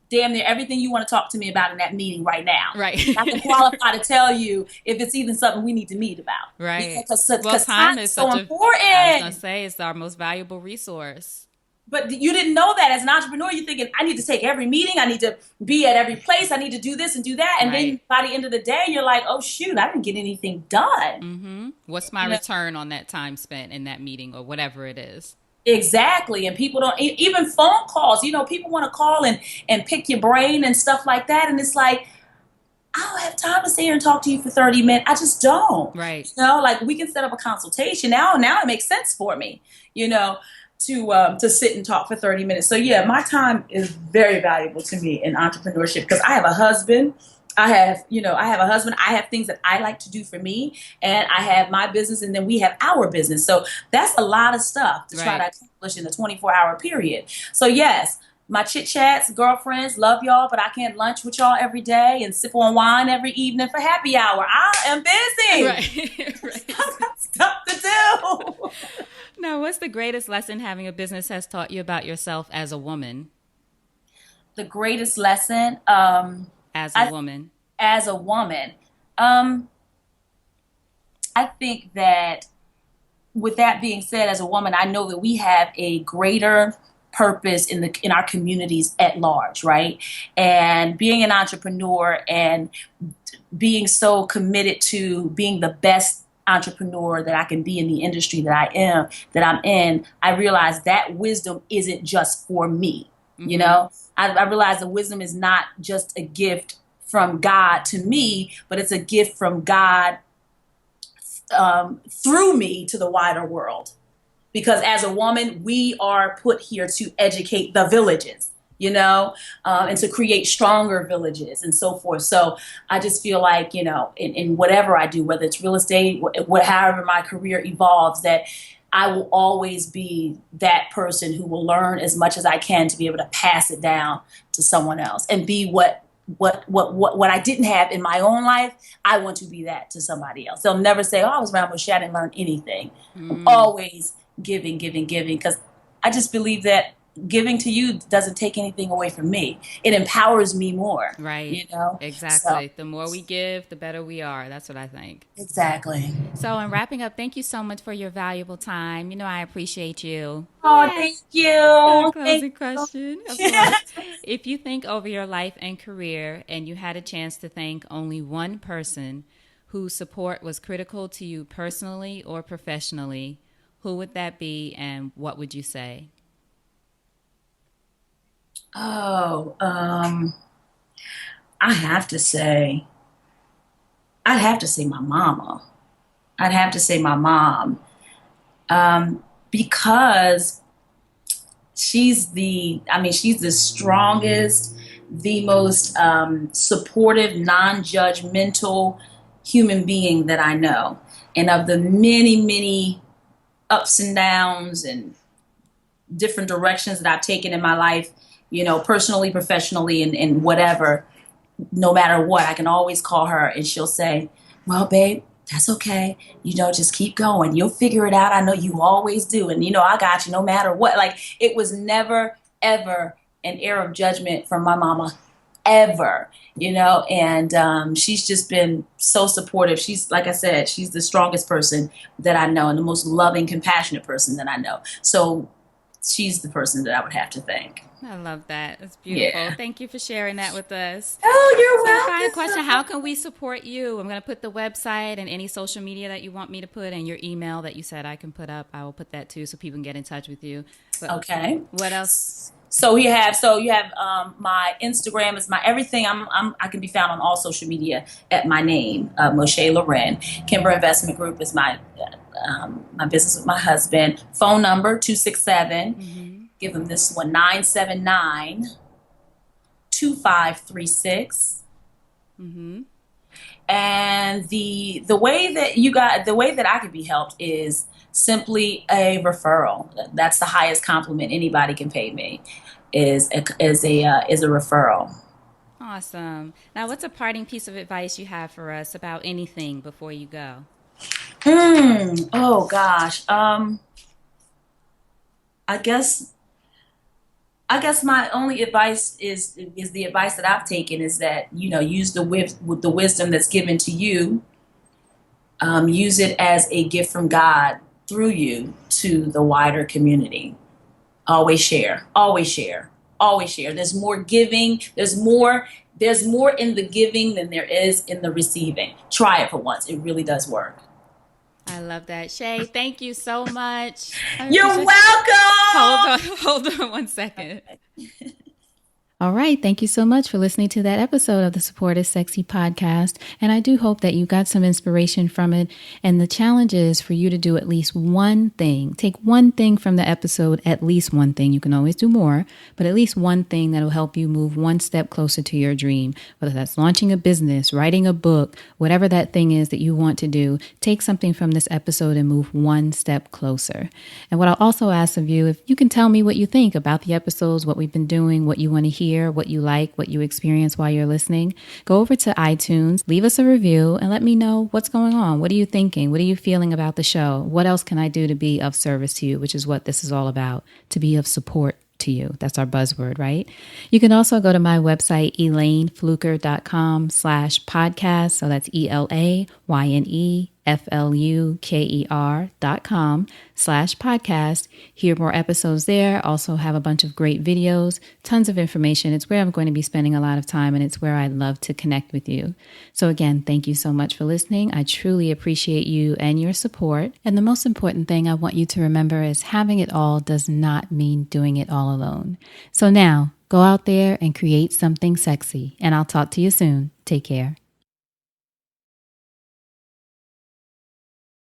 B: damn near everything you want to talk to me about in that meeting right now.
A: Right.
B: I can qualify to tell you if it's even something we need to meet about.
A: Right. Well,
B: Because
A: time
B: time is
A: is
B: so
A: such a, I was going to
B: important.
A: say, it's our most valuable resource.
B: But you didn't know that as an entrepreneur. You're thinking, I need to take every meeting. I need to be at every place. I need to do this and do that. And then
A: Right.
B: by the end of the day, you're like, oh, shoot, I didn't get anything done.
A: What's my
B: You know,
A: return on that time spent in that meeting or whatever it is?
B: exactly. And people don't, even phone calls, people want to call and pick your brain and stuff like that. And it's like, I don't have time to sit here and talk to you for 30 minutes. I just don't.
A: Right.
B: Like we can set up a consultation. Now it makes sense for me, to sit and talk for 30 minutes. So yeah, my time is very valuable to me in entrepreneurship because I have a husband. I have things that I like to do for me, and I have my business, and then we have our business. So that's a lot of stuff to try to
A: Right.
B: accomplish in a 24-hour period. So yes, my chit chats, girlfriends, love y'all, but I can't lunch with y'all every day and sip on wine every evening for happy hour. I am busy.
A: Right.
B: I
A: Right.
B: got stuff to do.
A: Now, what's the greatest lesson having a business has taught you about yourself as a woman?
B: The greatest lesson,
A: As a woman.
B: as a woman, um, I think that with that being said, as a woman, I know that we have a greater purpose in our communities at large, right? And being an entrepreneur and being so committed to being the best entrepreneur that I can be in the industry that I'm in, I realize that wisdom isn't just for me. I realize the wisdom is not just a gift from God to me, but it's a gift from God through me to the wider world. Because as a woman, we are put here to educate the villages, and to create stronger villages and so forth. So I just feel like, in whatever I do, whether it's real estate, however my career evolves, that I will always be that person who will learn as much as I can to be able to pass it down to someone else and be what I didn't have in my own life. I want to be that to somebody else. They'll never say, "Oh, I was around Moshay, I didn't learn anything." I'm always giving, because I just believe that giving to you doesn't take anything away from me. It empowers me more.
A: Right.
B: So
A: Exactly. The more we give, the better we are. That's what I think.
B: exactly.
A: So, in wrapping up, thank you so much for your valuable time. I appreciate you.
B: Oh,
A: Yes.
B: thank
A: Our
B: you. Thank
A: closing question, of
B: you.
A: course. If you think over your life and career and you had a chance to thank only one person whose support was critical to you personally or professionally, who would that be and what would you say?
B: Oh, I have to say, I'd have to say my mama. I'd have to say my mom, because she's the strongest, the most supportive, non-judgmental human being that I know. And of the many, many ups and downs and different directions that I've taken in my life, personally, professionally, and whatever, no matter what, I can always call her and she'll say, well, babe, that's okay. Just keep going. You'll figure it out. I know you always do. And, I got you no matter what. Like, it was never, ever an air of judgment from my mama, ever, and she's just been so supportive. She's, like I said, she's the strongest person that I know and the most loving, compassionate person that I know. So she's the person that I would have to thank.
A: I love that. It's beautiful.
B: Yeah.
A: Thank you for sharing that with us.
B: Oh, you're
A: So,
B: welcome.
A: final question, how can we support you? I'm going to put the website and any social media that you want me to put, and your email that you said I can put up. I will put that too so people can get in touch with you. But
B: Okay.
A: what else?
B: So you have my Instagram is my everything. I can be found on all social media at my name, Moshay Laren. Kimber Investment Group is my business with my husband. Phone number 267. Give them this one, 979-2536. And the way that I could be helped is simply a referral. That's the highest compliment anybody can pay me, is a referral.
A: Awesome. Now, what's a parting piece of advice you have for us about anything before you go?
B: Oh gosh. I guess I guess my only advice is the advice that I've taken is that, use with the wisdom that's given to you. Use it as a gift from God through you to the wider community. Always share, always share, always share. There's more giving. There's more in the giving than there is in the receiving. Try it for once. It really does work.
A: I love that. Shay, thank you so much.
B: You're welcome.
A: Hold on 1 second. All right. Thank you so much for listening to that episode of the Support is Sexy podcast. And I do hope that you got some inspiration from it. And the challenge is for you to do at least one thing. Take one thing from the episode, at least one thing. You can always do more, but at least one thing that will help you move one step closer to your dream. Whether that's launching a business, writing a book, whatever that thing is that you want to do, take something from this episode and move one step closer. And what I'll also ask of you, if you can tell me what you think about the episodes, what we've been doing, what you want to hear, what you like, what you experience while you're listening, go over to iTunes, leave us a review, and let me know what's going on. What are you thinking? What are you feeling about the show? What else can I do to be of service to you, which is what this is all about, to be of support to you. That's our buzzword, right? You can also go to my website, elaynefluker.com/podcast. So that's ELAYNEFLUKER.com/podcast. Hear more episodes there. Also have a bunch of great videos, tons of information. It's where I'm going to be spending a lot of time, and it's where I'd love to connect with you. So again, thank you so much for listening. I truly appreciate you and your support. And the most important thing I want you to remember is having it all does not mean doing it all alone. So now, go out there and create something sexy, and I'll talk to you soon. Take care.